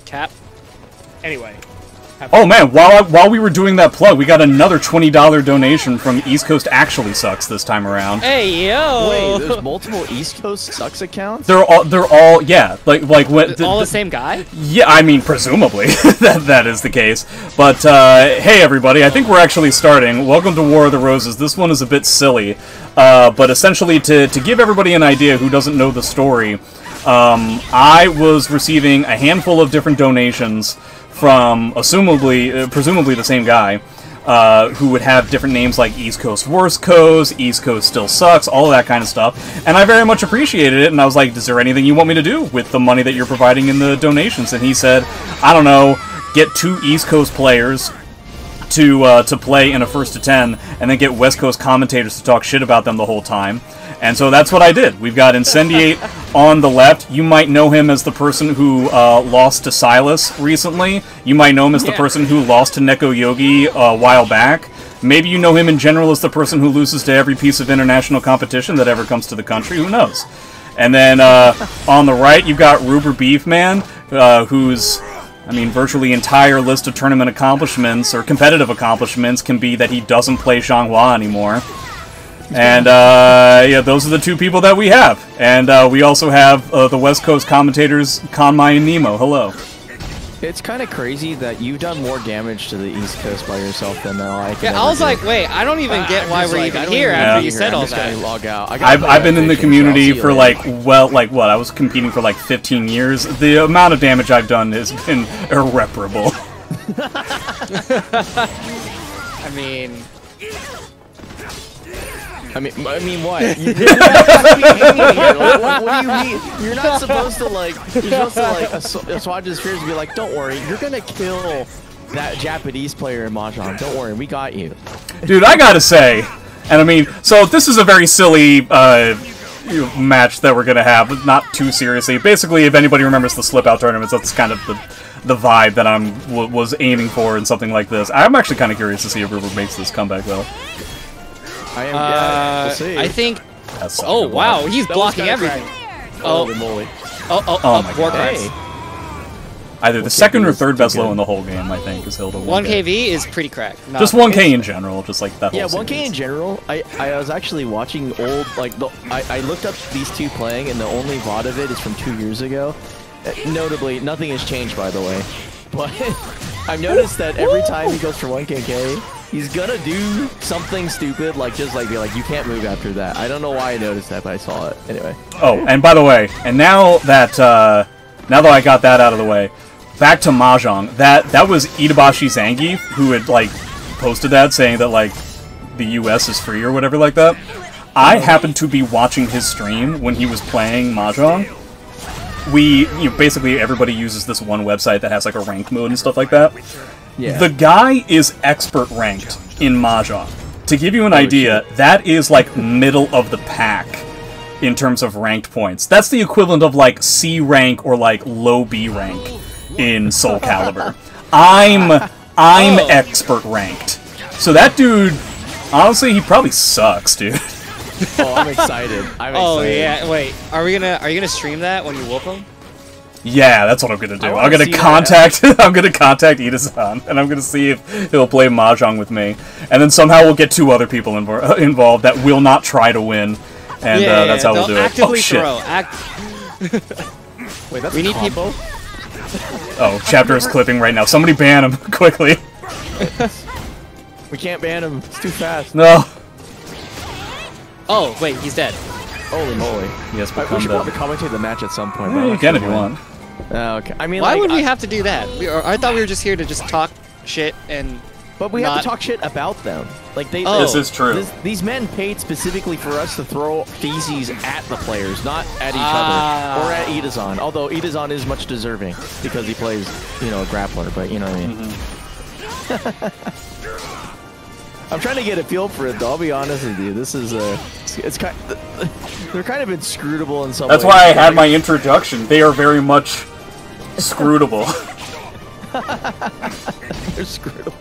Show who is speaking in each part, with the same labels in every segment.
Speaker 1: Cap. Anyway.
Speaker 2: Oh man, while we were doing that plug, we got another $20 donation from East Coast Actually Sucks this time around.
Speaker 1: Hey yo!
Speaker 3: Wait, there's multiple East Coast Sucks accounts?
Speaker 2: They're all yeah, like what?
Speaker 1: All the same guy?
Speaker 2: Yeah, I mean presumably that is the case. But hey everybody, I think we're actually starting. Welcome to War of the Roses. This one is a bit silly, but essentially to give everybody an idea who doesn't know the story, I was receiving a handful of different donations from, presumably the same guy, who would have different names like East Coast Worst Coast, East Coast Still Sucks, all of that kind of stuff. And I very much appreciated it, and I was like, is there anything you want me to do with the money that you're providing in the donations? And he said, I don't know, get 2 East Coast players to play in a 1st to 10, and then get West Coast commentators to talk shit about them the whole time. And so that's what I did. We've got Incendiate on the left. You might know him as the person who lost to Silas recently. You might know him as the person who lost to Neko Yogi a while back. Maybe you know him in general as the person who loses to every piece of international competition that ever comes to the country. Who knows? And then on the right, you've got Ruber Beefman, whose, I mean, virtually entire list of tournament accomplishments or competitive accomplishments can be that he doesn't play Xianghua anymore. And, yeah, those are the 2 people that we have. And we also have the West Coast commentators, Conmai and Nemo. Hello.
Speaker 3: It's kind of crazy that you've done more damage to the East Coast by yourself than I can.
Speaker 1: Yeah, I was like, wait, I don't even get why we're even here after you said all that.
Speaker 3: Log out.
Speaker 2: I've been in the community for like, well, like what? I was competing for like 15 years. The amount of damage I've done has been irreparable.
Speaker 1: I mean,
Speaker 3: what? What do you mean? You're not supposed to like. You're supposed to like assuage his fears and be like, "Don't worry, you're gonna kill that Japanese player in Mahjong. Don't worry, we got you."
Speaker 2: Dude, I gotta say, and I mean, so this is a very silly match that we're gonna have, but not too seriously. Basically, if anybody remembers the Slip Out tournaments, that's kind of the vibe that was aiming for in something like this. I'm actually kind of curious to see if Ruber makes this comeback though.
Speaker 3: I am. Yeah, we'll see.
Speaker 1: I think. Oh wow, he's blocking everything.
Speaker 3: Holy moly!
Speaker 2: Oh my God!
Speaker 1: Hey.
Speaker 2: Either the second or third best low in the whole game, I think, is Hilda
Speaker 1: 1KV is pretty cracked.
Speaker 2: Just 1K in general, just like that.
Speaker 3: Yeah,
Speaker 2: whole
Speaker 3: 1K in general. I was actually watching old I looked up these 2 playing, and the only VOD of it is from 2 years ago. Notably, nothing has changed, by the way. But I've noticed that every time he goes for 1KK, he's gonna do something stupid, like just like be like, you can't move after that. I don't know why I noticed that, but I saw it anyway.
Speaker 2: Oh, and by the way, and now that I got that out of the way, back to Mahjong. That was Itabashi Zangief who had like posted that saying that like the US is free or whatever like that. I happened to be watching his stream when he was playing Mahjong. Basically everybody uses this one website that has like a ranked mode and stuff like that.
Speaker 3: Yeah.
Speaker 2: The guy is expert ranked in Mahjong. To give you an idea, that is like middle of the pack in terms of ranked points. That's the equivalent of like C rank or like low B rank in Soul Calibur. I'm expert ranked. So that dude, honestly, he probably sucks, dude.
Speaker 3: Oh, I'm excited.
Speaker 1: Oh yeah, wait. Are you gonna stream that when you whoop him?
Speaker 2: Yeah, that's what I'm gonna do. I'm gonna contact Ida-san, and I'm gonna see if he'll play Mahjong with me. And then somehow we'll get 2 other people involved that will not try to win. And that's how we'll do it. Oh shit.
Speaker 3: Wait, that's
Speaker 1: we need people.
Speaker 2: Oh, chapter is clipping right now. Somebody ban him, quickly.
Speaker 3: We can't ban him. It's too fast.
Speaker 2: No.
Speaker 1: Oh, wait, he's dead.
Speaker 3: Holy moly.
Speaker 2: Yes,
Speaker 3: we should probably commentate the match at some point.
Speaker 2: You can if you want.
Speaker 3: Okay. I mean,
Speaker 1: why would we have to do that? I thought we were just here to just talk shit and.
Speaker 3: But we have to talk shit about them. Like
Speaker 2: this is true.
Speaker 3: These men paid specifically for us to throw feces at the players, not at each other or at Ida-san. Although Ida-san is much deserving because he plays, a grappler. But you know what I mean. I'm trying to get a feel for it, though. I'll be honest with you. This is it's kind. They're kind of inscrutable in some ways.
Speaker 2: That's why I had my introduction. They are very much scrutable.
Speaker 3: They're scrutable.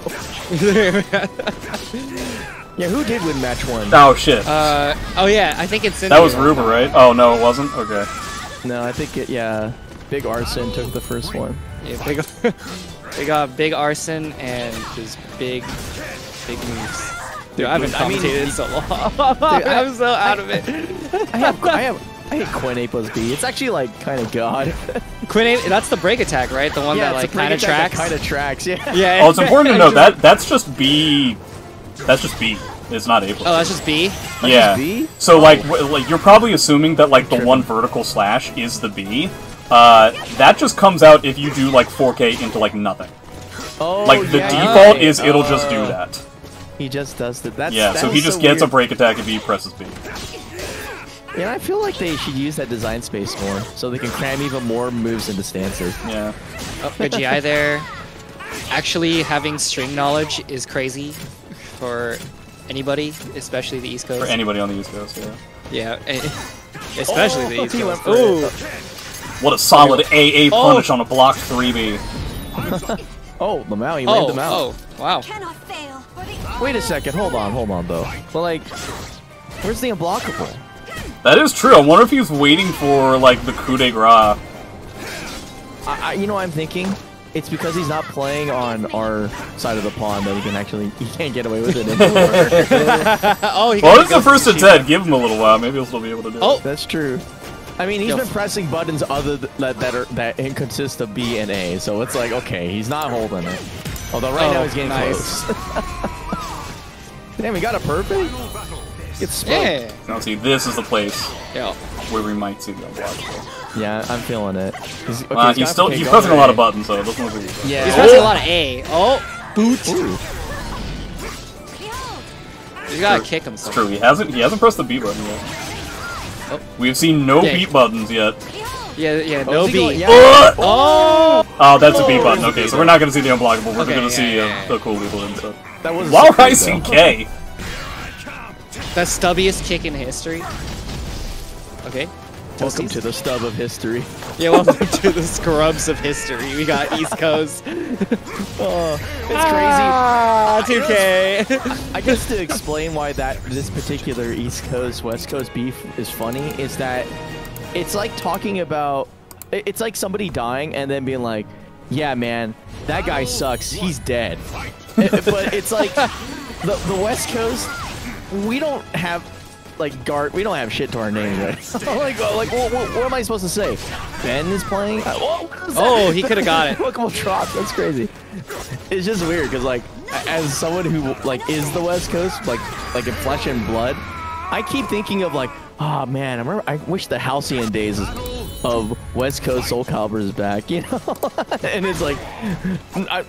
Speaker 3: Yeah, who did win match 1?
Speaker 2: Oh shit.
Speaker 1: Oh yeah, I think it's.
Speaker 2: That was Ruber, right? Oh no, it wasn't. Okay.
Speaker 3: No, I think it. Yeah. Big Arson took the first one.
Speaker 1: Yeah, big, they got Big Arson and just big moves. Dude, I haven't commentated in so long. I'm so out of it.
Speaker 3: I hate Quinn A plus B. It's actually like kind of god.
Speaker 1: Quinn A, that's the break attack, right? The one that like kind of tracks.
Speaker 3: Kind of tracks, yeah.
Speaker 1: Yeah.
Speaker 2: Oh, it's important to note that that's just B. That's just B. It's not A plus.
Speaker 1: Oh, that's just B.
Speaker 2: Yeah.
Speaker 3: Just B?
Speaker 2: So like you're probably assuming that like the one vertical slash is the B. That just comes out if you do like 4K into like nothing.
Speaker 3: Oh,
Speaker 2: Like the
Speaker 3: yeah,
Speaker 2: default
Speaker 3: right.
Speaker 2: is it'll just do that.
Speaker 3: He just does that. That's,
Speaker 2: Yeah.
Speaker 3: that
Speaker 2: So
Speaker 3: is
Speaker 2: he just gets
Speaker 3: weird.
Speaker 2: a break attack if he presses B.
Speaker 3: Yeah, I feel like they should use that design space more, so they can cram even more moves into stances.
Speaker 2: Yeah.
Speaker 1: Oh, good GI there. Actually, having string knowledge is crazy for anybody, especially the East Coast.
Speaker 2: For anybody on the East Coast, yeah.
Speaker 1: Yeah, especially the East
Speaker 3: he went
Speaker 1: Coast.
Speaker 3: for
Speaker 1: Ooh.
Speaker 3: it.
Speaker 2: What a solid AA punish on a block 3B.
Speaker 3: Oh, Lamau, he laid them out.
Speaker 1: Oh, wow.
Speaker 4: Cannot fail.
Speaker 3: Wait a second, hold on though. But like, where's the unblockable?
Speaker 2: That is true. I wonder if he was waiting for like the coup de grace.
Speaker 3: You know what I'm thinking? It's because he's not playing on our side of the pond that he can't get away with it anymore.
Speaker 1: Oh, he
Speaker 2: Well,
Speaker 1: got
Speaker 2: it's the first to 10. Give him a little while. Maybe he'll still be able to do
Speaker 1: Oh.
Speaker 2: it.
Speaker 3: That's true. I mean, he's been pressing buttons other that consist of B and A, so it's like, okay, he's not holding it. Although right now he's getting
Speaker 1: nice.
Speaker 3: close. Damn, he got a perfect? It's smoked.
Speaker 1: Yeah.
Speaker 2: Now see, this is the place
Speaker 1: Yo.
Speaker 2: where we might see the unblockable.
Speaker 3: Yeah, I'm feeling it. He's, okay,
Speaker 2: He's pressing a lot of buttons, so it doesn't look like
Speaker 3: Yeah.
Speaker 1: He's pressing a lot of A. Oh, boot.
Speaker 3: Ooh.
Speaker 1: You gotta kick him.
Speaker 2: It's true. He hasn't pressed the B button yet.
Speaker 1: Oh.
Speaker 2: We've seen no
Speaker 1: Yeah.
Speaker 2: beat buttons yet.
Speaker 1: Yeah,
Speaker 3: Oh,
Speaker 1: no
Speaker 3: is he going-
Speaker 1: B.
Speaker 3: yeah.
Speaker 1: Oh!
Speaker 2: Oh, that's a B button. Okay, so we're not gonna see the unblockable. We're
Speaker 1: Okay,
Speaker 2: gonna see
Speaker 1: yeah.
Speaker 2: the cool people and stuff.
Speaker 3: That was
Speaker 2: While rising K.
Speaker 1: The stubbiest kick in history. Okay.
Speaker 3: Welcome to the stub of history.
Speaker 1: Yeah, welcome to the scrubs of history. We got East Coast.
Speaker 3: Oh, it's
Speaker 1: Ah, 2K.
Speaker 3: crazy. I guess to explain why this particular East Coast West Coast beef is funny is that it's like talking about it's like somebody dying and then being like, yeah, man, that guy sucks. He's dead. But it's like the West Coast. We don't have we don't have shit to our name, right? like what am I supposed to say? Ben is playing.
Speaker 1: Oh, he could have got it.
Speaker 3: Look, drop. That's crazy. It's just weird because like as someone who like is the West Coast, like in flesh and blood, I keep thinking of like, oh man, I wish the halcyon days of West Coast Soul Calibur is back, you know? And it's like,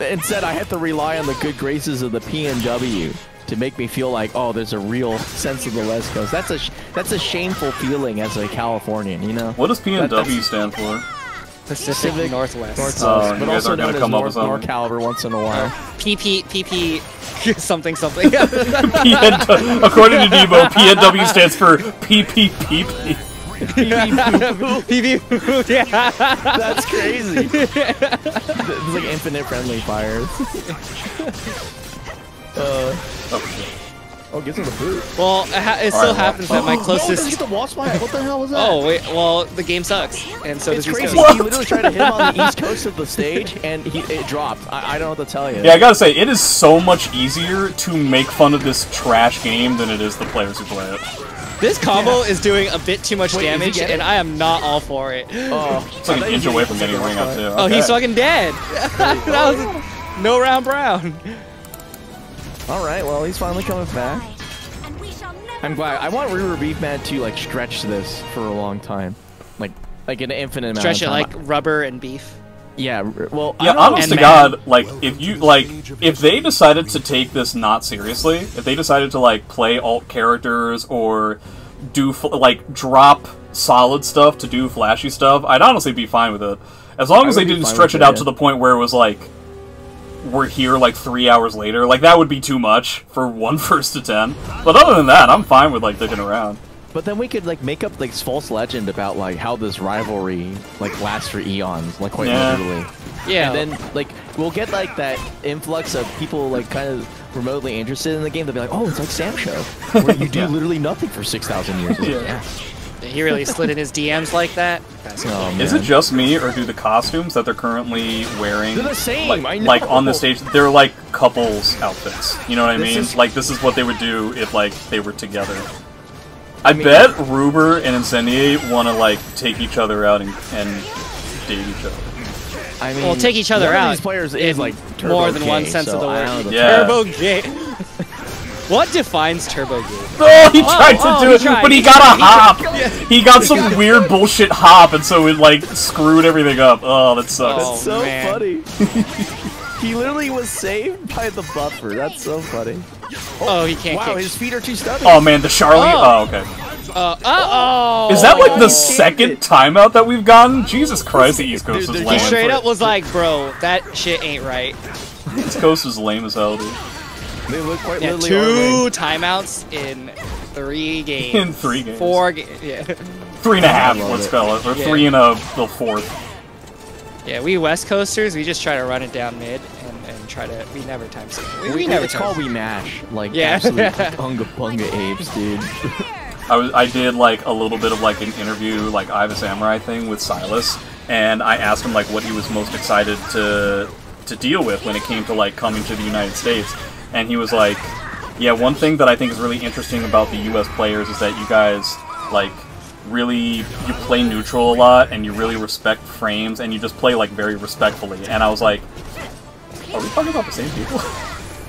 Speaker 3: instead I have to rely on the good graces of the PNW to make me feel like, oh, there's a real sense of the West Coast. That's a shameful feeling as a Californian, you know?
Speaker 2: What does PNW stand for?
Speaker 1: Pacific Northwest.
Speaker 2: Oh,
Speaker 3: but
Speaker 2: you guys
Speaker 3: also
Speaker 2: aren't gonna
Speaker 3: known as
Speaker 2: come up with
Speaker 3: North
Speaker 2: something.
Speaker 3: Caliber once in a while.
Speaker 1: PP something.
Speaker 2: According to Debo, PNW stands for PPPP.
Speaker 1: PP, yeah.
Speaker 3: That's crazy. It's like infinite friendly fires. Oh, gets in the boot.
Speaker 1: Well, it still happens that my
Speaker 3: No,
Speaker 1: closest.
Speaker 3: that's the wall spike. What the hell was that?
Speaker 1: Oh wait, well the game sucks, and so
Speaker 3: It's
Speaker 1: does East
Speaker 3: crazy.
Speaker 1: Coast.
Speaker 3: He literally tried to hit him on the east coast of the stage, and it dropped. I don't know what to tell you.
Speaker 2: Yeah, I gotta say, it is so much easier to make fun of this trash game than it is the players who play it.
Speaker 1: This combo is doing a bit too much
Speaker 3: Wait, is he
Speaker 1: damage,
Speaker 3: getting
Speaker 1: and I am not all for it.
Speaker 3: Oh,
Speaker 2: It's like an inch away from getting a ring up, too.
Speaker 1: Oh, he's
Speaker 2: Okay.
Speaker 1: fucking dead. That was no round brown.
Speaker 3: All right, well, he's finally coming back. I'm glad. I want River Beefman to like stretch this for a long time, like an infinite amount
Speaker 1: Stretch
Speaker 3: of
Speaker 1: it
Speaker 3: time.
Speaker 1: like rubber and beef.
Speaker 3: Yeah. Well,
Speaker 2: Yeah,
Speaker 3: I don't know.
Speaker 2: honest to
Speaker 1: And
Speaker 2: God, like, if they decided to take this not seriously, if they decided to, like, play alt characters or do, drop solid stuff to do flashy stuff, I'd honestly be fine with it. As long as they
Speaker 3: would be
Speaker 2: didn't
Speaker 3: fine
Speaker 2: stretch
Speaker 3: with
Speaker 2: it
Speaker 3: it,
Speaker 2: out
Speaker 3: yeah.
Speaker 2: to the point where it was, like, we're here, like, 3 hours later. Like, that would be too much for one first to 10. But other than that, I'm fine with, like, dicking around.
Speaker 3: But then we could like make up like false legend about like how this rivalry like lasts for eons, like quite
Speaker 2: Yeah.
Speaker 3: literally.
Speaker 1: Yeah.
Speaker 3: And then like we'll get like that influx of people like kind of remotely interested in the game. They'll be like, oh, it's like Sam Show, where you do literally nothing for 6,000 years. It's like,
Speaker 2: Yeah.
Speaker 1: He really slid in his DMs like that.
Speaker 3: Oh,
Speaker 2: Is it just me, or do the costumes that they're currently wearing,
Speaker 3: They're the same, I know.
Speaker 2: like on the stage, they're like couples outfits? You know what I
Speaker 3: This
Speaker 2: mean?
Speaker 3: is-
Speaker 2: Like this is what they would do if like they were together. I bet Ruber and Incendiate want to like take each other out and date each other.
Speaker 3: I mean,
Speaker 1: Well, take each other
Speaker 3: one of
Speaker 1: out.
Speaker 3: these players
Speaker 1: in
Speaker 3: is like turbo
Speaker 1: more than one
Speaker 3: gay,
Speaker 1: sense of
Speaker 3: so
Speaker 1: the
Speaker 3: I
Speaker 1: word.
Speaker 3: don't know.
Speaker 2: Yeah.
Speaker 1: Turbo gay. What defines turbo gay?
Speaker 2: Oh, he tried to do
Speaker 1: he
Speaker 2: it,
Speaker 1: tried.
Speaker 2: but he got a hop. He got some weird bullshit hop, and so it like screwed everything up. Oh, that sucks.
Speaker 1: Oh,
Speaker 3: That's so
Speaker 1: man.
Speaker 3: funny. He literally was saved by the buffer. That's so funny.
Speaker 1: Oh, he can't
Speaker 3: Wow,
Speaker 1: kick.
Speaker 3: his feet are too stubby.
Speaker 2: Oh man, the Charlie.
Speaker 1: Oh.
Speaker 2: Oh, okay.
Speaker 1: Uh-oh!
Speaker 2: Is that like the
Speaker 3: Oh.
Speaker 2: second timeout that we've gotten? Jesus Christ, the East Coast
Speaker 3: Dude,
Speaker 2: is
Speaker 3: he
Speaker 2: lame.
Speaker 1: He straight up was like, bro, that shit ain't right.
Speaker 2: East Coast is lame as hell, dude.
Speaker 3: They look quite
Speaker 1: Yeah,
Speaker 3: literally
Speaker 1: 2 timeouts in 3 games.
Speaker 2: In 3 games.
Speaker 1: 4 games. Yeah.
Speaker 2: 3.5, let's call it, or
Speaker 1: Yeah.
Speaker 2: 3 and the fourth.
Speaker 1: Yeah, we West Coasters, we just try to run it down mid and try to. We never time skip. We never
Speaker 3: It's
Speaker 1: time
Speaker 3: called
Speaker 1: skip.
Speaker 3: We Mash. Like,
Speaker 1: Yeah.
Speaker 3: absolute bunga apes, dude.
Speaker 2: I did like a little bit of like an interview, like I Have a Samurai thing with Silas, and I asked him like what he was most excited to deal with when it came to like coming to the United States, and he was like, yeah, one thing that I think is really interesting about the U.S. players is that you guys like really you play neutral a lot and you really respect frames and you just play like very respectfully, and I was like, are we talking about the same people?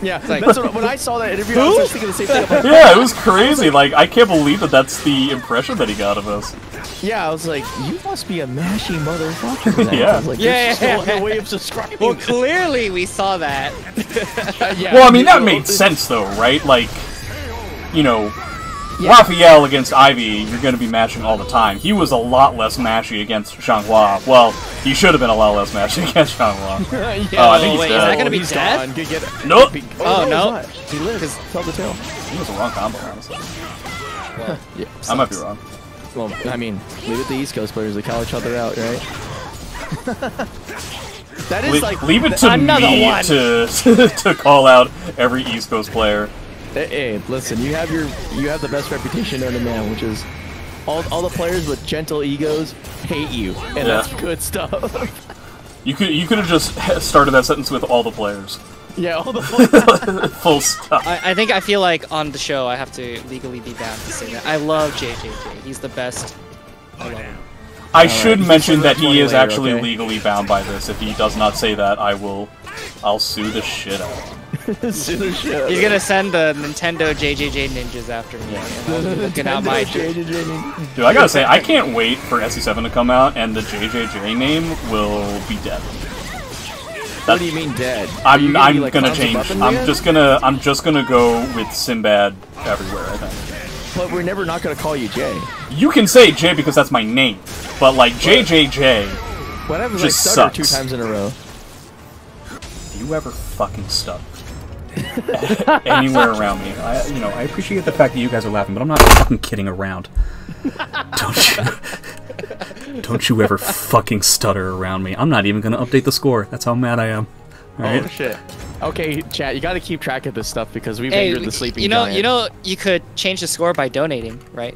Speaker 3: Yeah,
Speaker 1: like-
Speaker 3: that's what, when I saw that interview, I was just thinking the same thing. I'm like,
Speaker 2: Yeah, it was crazy. Like, I can't believe that that's the impression that he got of us.
Speaker 3: yeah, I was like, you must be a mashy motherfucker. then.
Speaker 2: Yeah.
Speaker 3: I was like,
Speaker 1: Yeah,
Speaker 3: there's
Speaker 1: yeah,
Speaker 3: no
Speaker 1: yeah.
Speaker 3: other way of subscribing.
Speaker 1: Well, clearly we saw that.
Speaker 3: Yeah,
Speaker 2: Well, I mean, that
Speaker 3: you know,
Speaker 2: made sense, though, right? Like, you know,
Speaker 3: Yeah.
Speaker 2: Raphael against Ivy, you're going to be matching all the time. He was a lot less mashy against Xianghua. Well, he should have been a lot less mashy against Xianghua.
Speaker 3: Yeah.
Speaker 2: Oh, I think he's
Speaker 1: wait,
Speaker 2: dead.
Speaker 1: is that gonna be
Speaker 3: He's
Speaker 1: dead?
Speaker 3: gone. Get it.
Speaker 2: Nope.
Speaker 1: Oh, no.
Speaker 3: he's not. He lives. Tell the tale.
Speaker 2: He was the wrong combo, honestly.
Speaker 3: Yeah.
Speaker 2: I might be wrong.
Speaker 3: Well, I mean, leave it to East Coast players to call each other out, right? That is like
Speaker 2: Leave it to
Speaker 1: Another
Speaker 2: me
Speaker 1: one.
Speaker 2: to call out every East Coast player.
Speaker 3: Hey, listen, you have the best reputation known to man, which is all the players with gentle egos hate you, and
Speaker 2: Yeah.
Speaker 3: that's good stuff.
Speaker 2: You could have just started that sentence with all the players.
Speaker 3: Yeah, all the players.
Speaker 2: Full stop.
Speaker 1: I feel like on the show I have to legally be bound to say that. I love JJJ. He's the best. I love him.
Speaker 2: I should
Speaker 3: you can
Speaker 2: mention
Speaker 3: say
Speaker 2: that
Speaker 3: that
Speaker 2: he
Speaker 3: for
Speaker 2: is
Speaker 3: later,
Speaker 2: actually
Speaker 3: okay?
Speaker 2: legally bound by this. If he does not say that, I'll sue the shit out of him.
Speaker 3: Sue the shit out of
Speaker 1: He's
Speaker 3: it.
Speaker 1: gonna send the Nintendo JJJ ninjas after me. And I'll be looking out my
Speaker 3: JJJ.
Speaker 2: Dude, I gotta say, I can't wait for SE7 to come out, and the JJJ name will be dead.
Speaker 3: What do you mean dead? Are you
Speaker 2: I'm
Speaker 3: be like
Speaker 2: gonna
Speaker 3: Clowns of
Speaker 2: change.
Speaker 3: Buffin
Speaker 2: I'm just gonna go with Sinbad everywhere. I think.
Speaker 3: But we're never not gonna call you Jay.
Speaker 2: You can say J because that's my name, but like JJJ.
Speaker 3: What happens
Speaker 2: Just
Speaker 3: if I stutter
Speaker 2: sucks.
Speaker 3: 2 times in a row?
Speaker 2: You ever fucking stutter anywhere around me? I appreciate the fact that you guys are laughing, but I'm not fucking kidding around. Don't you ever fucking stutter around me. I'm not even gonna update the score. That's how mad I am. Alright?
Speaker 3: Oh shit. Okay, chat, you gotta keep track of this stuff because we've
Speaker 1: Hey,
Speaker 3: angered the sleeping
Speaker 1: you know,
Speaker 3: giant.
Speaker 1: you could change the score by donating, right?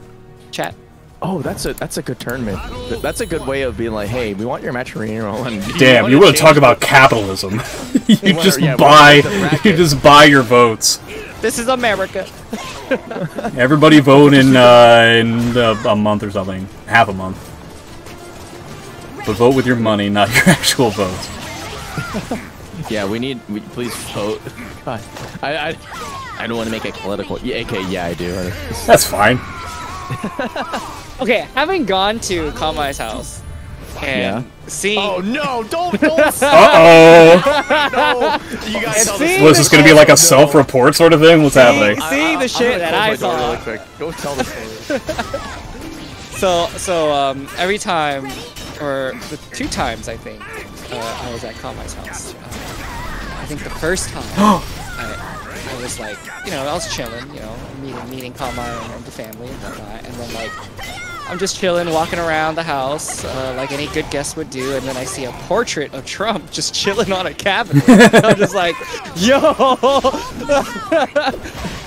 Speaker 1: Chat.
Speaker 3: Oh, that's a good tournament. That's a good way of being like, hey, we want your match arena and
Speaker 2: Damn, you want to talk about capitalism? you
Speaker 3: wanna-
Speaker 2: just
Speaker 3: yeah, we
Speaker 2: buy,
Speaker 3: wanna make the
Speaker 2: you
Speaker 3: bracket.
Speaker 2: just buy your votes.
Speaker 1: This is America.
Speaker 2: Everybody vote in a month or something, half a month. But vote with your money, not your actual votes.
Speaker 3: Yeah, please vote. God, I don't want to make it political. Yeah, okay, yeah, I do.
Speaker 2: That's fine.
Speaker 1: Okay, having gone to Kamai's house and seeing.
Speaker 3: Oh no! Don't!
Speaker 2: Uh-oh!
Speaker 3: no! You guys tell
Speaker 1: See?
Speaker 3: the
Speaker 2: Was this gonna be like a self-report sort of thing? What's happening?
Speaker 1: Seeing the shit that I saw.
Speaker 3: Really quick. Go tell the story.
Speaker 1: So every time, or the 2 times I think, I was at Kamai's house. I think the first time I was like, I was chilling, meeting Kamai and the family and whatnot, and then like I'm just chilling, walking around the house like any good guest would do, and then I see a portrait of Trump just chilling on a cabinet. And I'm just like, yo.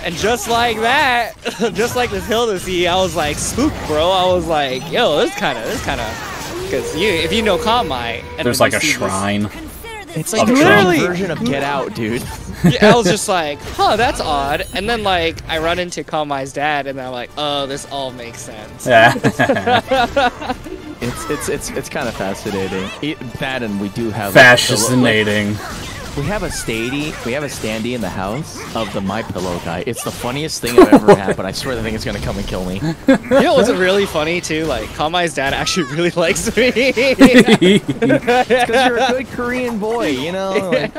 Speaker 1: And just like that, just like this Hilda scene, I was like spooked, bro. I was like, yo, this kind of, because if you know Calm Mind, and
Speaker 2: There's
Speaker 1: then
Speaker 2: like a
Speaker 1: you see this-
Speaker 2: shrine.
Speaker 3: It's like
Speaker 2: Of
Speaker 3: the
Speaker 1: literally-
Speaker 3: version of Get Out, dude.
Speaker 1: Yeah, I was just like, huh, that's odd. And then like I run into Calm Mind's dad, and I'm like, oh, this all makes sense.
Speaker 2: Yeah.
Speaker 3: It's kind of fascinating. That and we do have
Speaker 2: Fascinating.
Speaker 3: we have a standee in the house of the My Pillow guy. It's the funniest thing I've ever had, but I swear the thing is gonna come and kill me.
Speaker 1: You know what's really funny too? Like Calm Mind's dad actually really likes me.
Speaker 3: Because you're a good Korean boy, you know. Like,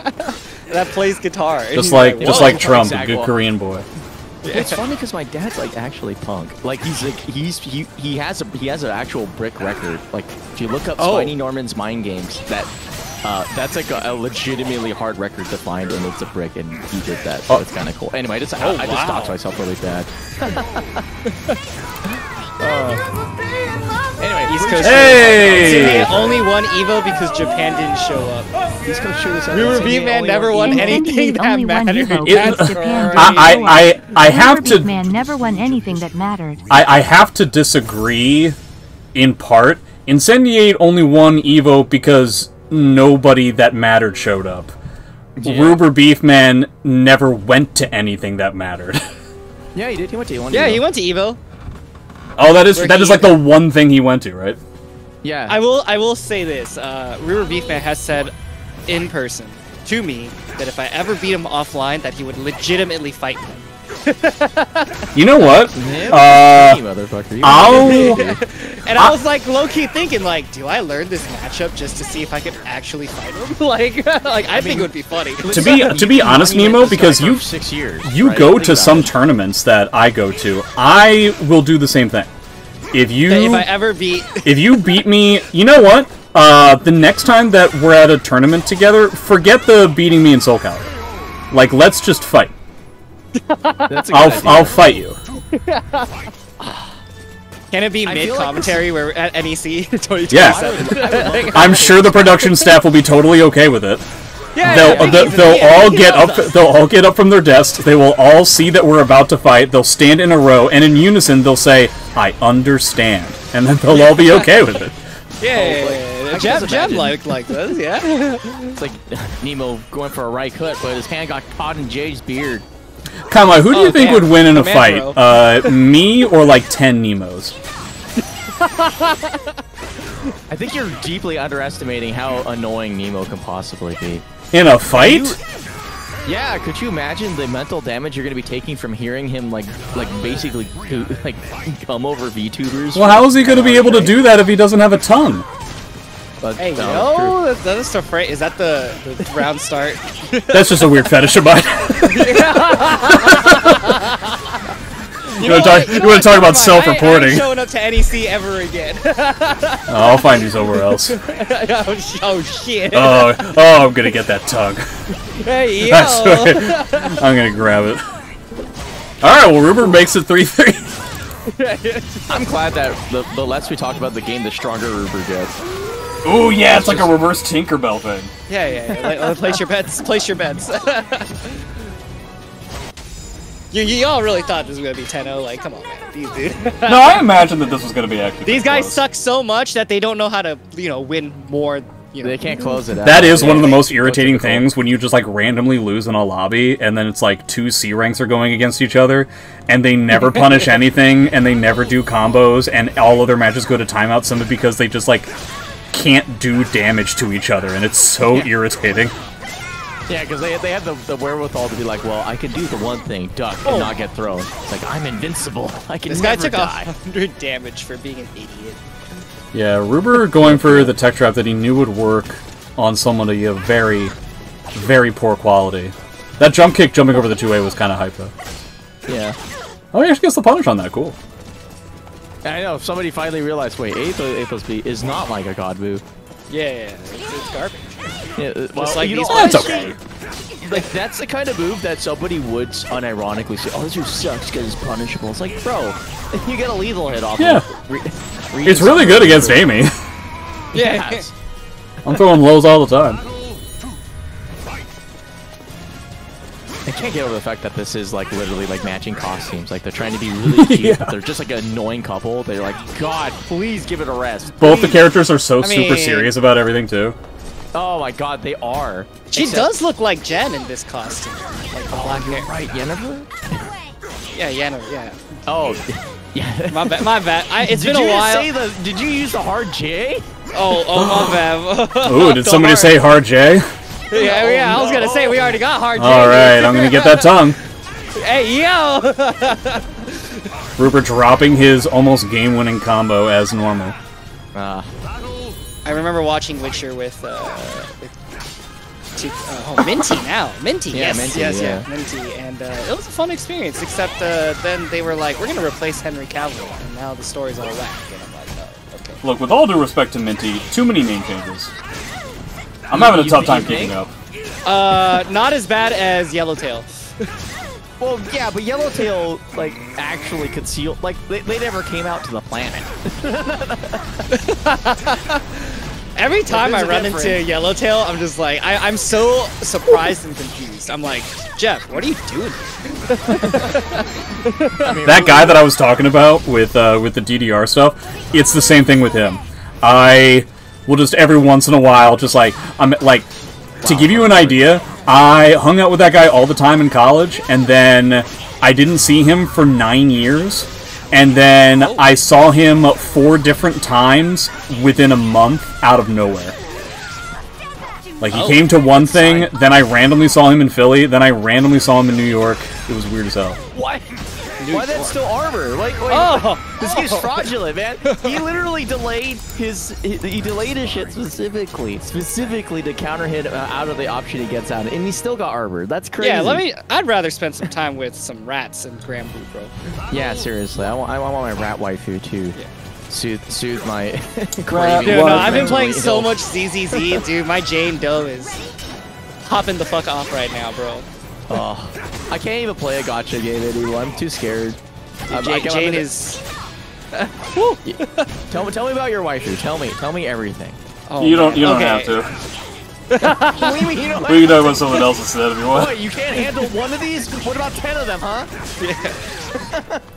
Speaker 1: That plays guitar. And
Speaker 2: Just
Speaker 1: he's
Speaker 2: like
Speaker 1: "Whoa."
Speaker 2: Trump, a
Speaker 3: exactly.
Speaker 2: good Korean boy.
Speaker 3: it's funny because my dad's like actually punk. Like he has an actual brick record. Like if you look up
Speaker 1: Oh.
Speaker 3: Spiny Norman's Mind Games, that's like a legitimately hard record to find, and it's a brick, and he did that. So it's kind of cool. Anyway, I just
Speaker 1: wow.
Speaker 3: stopped myself really bad. Anyway,
Speaker 1: East Coast.
Speaker 2: Hey!
Speaker 1: Sydney only won Evo because Japan didn't show up.
Speaker 3: East Coast show this out.
Speaker 1: River
Speaker 3: Sydney
Speaker 1: Beatman
Speaker 3: only
Speaker 1: never won
Speaker 4: And
Speaker 1: anything
Speaker 4: Sydney
Speaker 1: that
Speaker 4: only won
Speaker 1: mattered.
Speaker 4: Evo
Speaker 2: It-
Speaker 4: because Japan
Speaker 1: I-
Speaker 4: didn't show up.
Speaker 2: I have
Speaker 4: River
Speaker 2: to
Speaker 4: Man never won anything that mattered.
Speaker 2: I have to disagree in part. Incendiate only won Evo because nobody that mattered showed up. Ruber Beefman never went to anything that mattered.
Speaker 3: Yeah, he did. He went to one.
Speaker 1: Yeah, he went to Evo.
Speaker 2: Oh, that is
Speaker 1: Where
Speaker 2: that
Speaker 1: he-
Speaker 2: is like the one thing he went to, right?
Speaker 3: Yeah.
Speaker 1: I will say this. River Beefman has said in person to me that if I ever beat him offline, that he would legitimately fight me.
Speaker 2: You know what?
Speaker 3: Yeah, motherfucker. You
Speaker 2: I'll
Speaker 1: And I was like low-key thinking, like, do I learn this matchup just to see if I can actually fight him? like I think it would be funny.
Speaker 2: to be honest, Nemo, because you
Speaker 3: 6 years.
Speaker 2: you
Speaker 3: right?
Speaker 2: go
Speaker 3: Think
Speaker 2: to
Speaker 3: about
Speaker 2: some
Speaker 3: it.
Speaker 2: tournaments that I go to. I will do the same thing. If
Speaker 1: If I ever beat,
Speaker 2: if you beat me, you know what? The next time that we're at a tournament together, forget the beating me in Soul Calibur. Like, let's just fight.
Speaker 3: That's a good idea.
Speaker 2: I'll fight you.
Speaker 1: can it be
Speaker 3: I feel
Speaker 1: mid
Speaker 3: like
Speaker 1: commentary where at NEC 2027?
Speaker 2: Yeah. I'm sure the production staff will be totally okay with it.
Speaker 1: Yeah,
Speaker 2: They'll all get up. They'll all get up from their desks. They will all see that we're about to fight. They'll stand in a row, and in unison, they'll say, "I understand," and then they'll all be okay with it.
Speaker 1: Yeah,
Speaker 3: I can just
Speaker 1: Jeb
Speaker 3: imagine.
Speaker 1: like this, yeah.
Speaker 3: It's like Nemo going for a right hook, but his hand got caught in Jay's beard.
Speaker 2: Kama, who do you
Speaker 1: Oh,
Speaker 2: think
Speaker 1: damn.
Speaker 2: would win in a
Speaker 1: Command
Speaker 2: fight? Me or like 10 Nemos?
Speaker 3: I think you're deeply underestimating how annoying Nemo can possibly be.
Speaker 2: In a fight?
Speaker 3: Yeah, could you imagine the mental damage you're going to be taking from hearing him like basically like come over VTubers?
Speaker 2: Well, how is he going to be able to do that if he doesn't have a tongue?
Speaker 3: But,
Speaker 1: Hey,
Speaker 3: no, true.
Speaker 1: yo, that's the phrase. Is that the round start?
Speaker 2: That's just a weird fetish of mine. You want to talk about
Speaker 1: I
Speaker 2: self-reporting?
Speaker 1: ain't showing up to NEC ever again.
Speaker 2: I'll find you somewhere else.
Speaker 1: oh shit.
Speaker 2: Oh, I'm gonna get that tongue.
Speaker 1: Hey,
Speaker 2: I
Speaker 1: yo.
Speaker 2: swear. I'm gonna grab it. Alright, well, Ruber makes it 3-3.
Speaker 3: I'm glad that the less we talk about the game, the stronger Ruber gets.
Speaker 2: Ooh, yeah, it's like a reverse Tinkerbell thing.
Speaker 1: Yeah. Place your bets. Place your bets. You all really thought this was gonna be 10-0. Like, come on, man. These dude.
Speaker 2: No, I imagined that this was gonna be actually.
Speaker 1: These guys
Speaker 2: close.
Speaker 1: suck so much that they don't know how to, win more.
Speaker 3: They can't close it out.
Speaker 2: That is one of the
Speaker 3: Yeah,
Speaker 2: most irritating
Speaker 3: typical.
Speaker 2: things when you just like randomly lose in a lobby and then it's like 2 C ranks are going against each other and they never punish anything and they never do combos and all of their matches go to timeout simply because they just like can't do damage to each other and it's so irritating.
Speaker 3: Yeah, because they have the wherewithal to be like, well, I can do the one thing, duck, and not get thrown. It's like, I'm invincible. I can
Speaker 1: This guy
Speaker 3: never
Speaker 1: took
Speaker 3: die.
Speaker 1: 100 damage for being an idiot.
Speaker 2: Yeah, Ruber going for the tech trap that he knew would work on somebody of very, very poor quality. That jump kick jumping over the 2A was kind of hype though.
Speaker 3: Yeah.
Speaker 2: Oh, he actually gets the punish on that, cool.
Speaker 3: I know, if somebody finally realized, wait, A plus B is not like a god move.
Speaker 1: Yeah, it's garbage.
Speaker 3: Yeah, well,
Speaker 1: like
Speaker 3: you
Speaker 1: these
Speaker 3: know,
Speaker 2: That's
Speaker 3: honestly,
Speaker 2: okay.
Speaker 3: Like, that's the kind of move that somebody would unironically say, oh, this move sucks because it's punishable. It's like, bro, you get a lethal hit off
Speaker 2: Yeah.
Speaker 3: of
Speaker 2: It's really good against Amy.
Speaker 1: Yeah.
Speaker 3: Yes.
Speaker 2: I'm throwing lows all the time.
Speaker 3: And can't get over the fact that this is like literally like matching costumes. Like they're trying to be really cute, but they're just like an annoying couple. They're like, God, please give it a rest.
Speaker 2: Both the characters are so super
Speaker 1: mean-
Speaker 2: serious about everything too.
Speaker 3: Oh my God, they are.
Speaker 1: She
Speaker 3: Except-
Speaker 1: does look like Jen in this costume. Like the black hair.
Speaker 3: Right, Yennefer?
Speaker 1: Yeah, Yennefer, yeah.
Speaker 3: Oh, yeah.
Speaker 1: My bad, my bad. It's
Speaker 3: Did
Speaker 1: been a
Speaker 3: you
Speaker 1: while.
Speaker 3: say did you use the hard J?
Speaker 1: Oh, my bad.
Speaker 2: Ooh, did somebody say hard J?
Speaker 1: Yeah, I was gonna say we already got hard J.
Speaker 2: Alright, I'm gonna get that tongue.
Speaker 1: Hey, yo!
Speaker 2: Rupert dropping his almost game-winning combo as normal.
Speaker 1: I remember watching Witcher with Minty now. Minty,
Speaker 3: Yeah,
Speaker 1: yes,
Speaker 3: Minty,
Speaker 1: yes,
Speaker 3: yeah.
Speaker 1: Minty. And it was a fun experience, except then they were like, we're gonna replace Henry Cavill, and now the story's all whack. And I'm like, oh, okay.
Speaker 2: Look, with all due respect to Minty, too many name changes. I'm having a tough time keeping up.
Speaker 1: Not as bad as Yellowtail.
Speaker 3: Well, yeah, but Yellowtail, like, actually concealed, like, they never came out to the planet.
Speaker 1: Every time I
Speaker 3: there's a
Speaker 1: run into
Speaker 3: difference.
Speaker 1: Yellowtail, I'm just like, I'm so surprised and confused. I'm like, Jeff, what are you doing?
Speaker 2: That guy that I was talking about with the DDR stuff, it's the same thing with him. I will just every once in a while, just like, to give you an idea, I hung out with that guy all the time in college, and then I didn't see him for 9 years, and then I saw him 4 different times within a month out of nowhere. Like, he came to one thing, then I randomly saw him in Philly, then I randomly saw him in New York. It was weird as hell.
Speaker 3: Why? Why that's still armor? Like, this game's fraudulent, man. He literally delayed his shit specifically to counter hit out of the option he gets out, and he still got armor. That's crazy.
Speaker 1: Yeah, I'd rather spend some time with some rats and Granblue, bro.
Speaker 3: Yeah, seriously, I want my rat waifu too.
Speaker 1: Yeah.
Speaker 3: Soothe my
Speaker 1: Dude, no, I've been playing so much ZZZ, dude. My Jane Doe is hopping the fuck off right now, bro.
Speaker 3: Oh, I can't even play a gacha game anymore. I'm too scared.
Speaker 1: Jane is.
Speaker 3: Tell me about your waifu. Tell me everything.
Speaker 1: Oh,
Speaker 2: You don't
Speaker 1: okay.
Speaker 2: have to.
Speaker 3: What do you mean you don't
Speaker 2: We can talk about someone else instead if you want.
Speaker 3: What, you can't handle one of these? What about 10 of them, huh?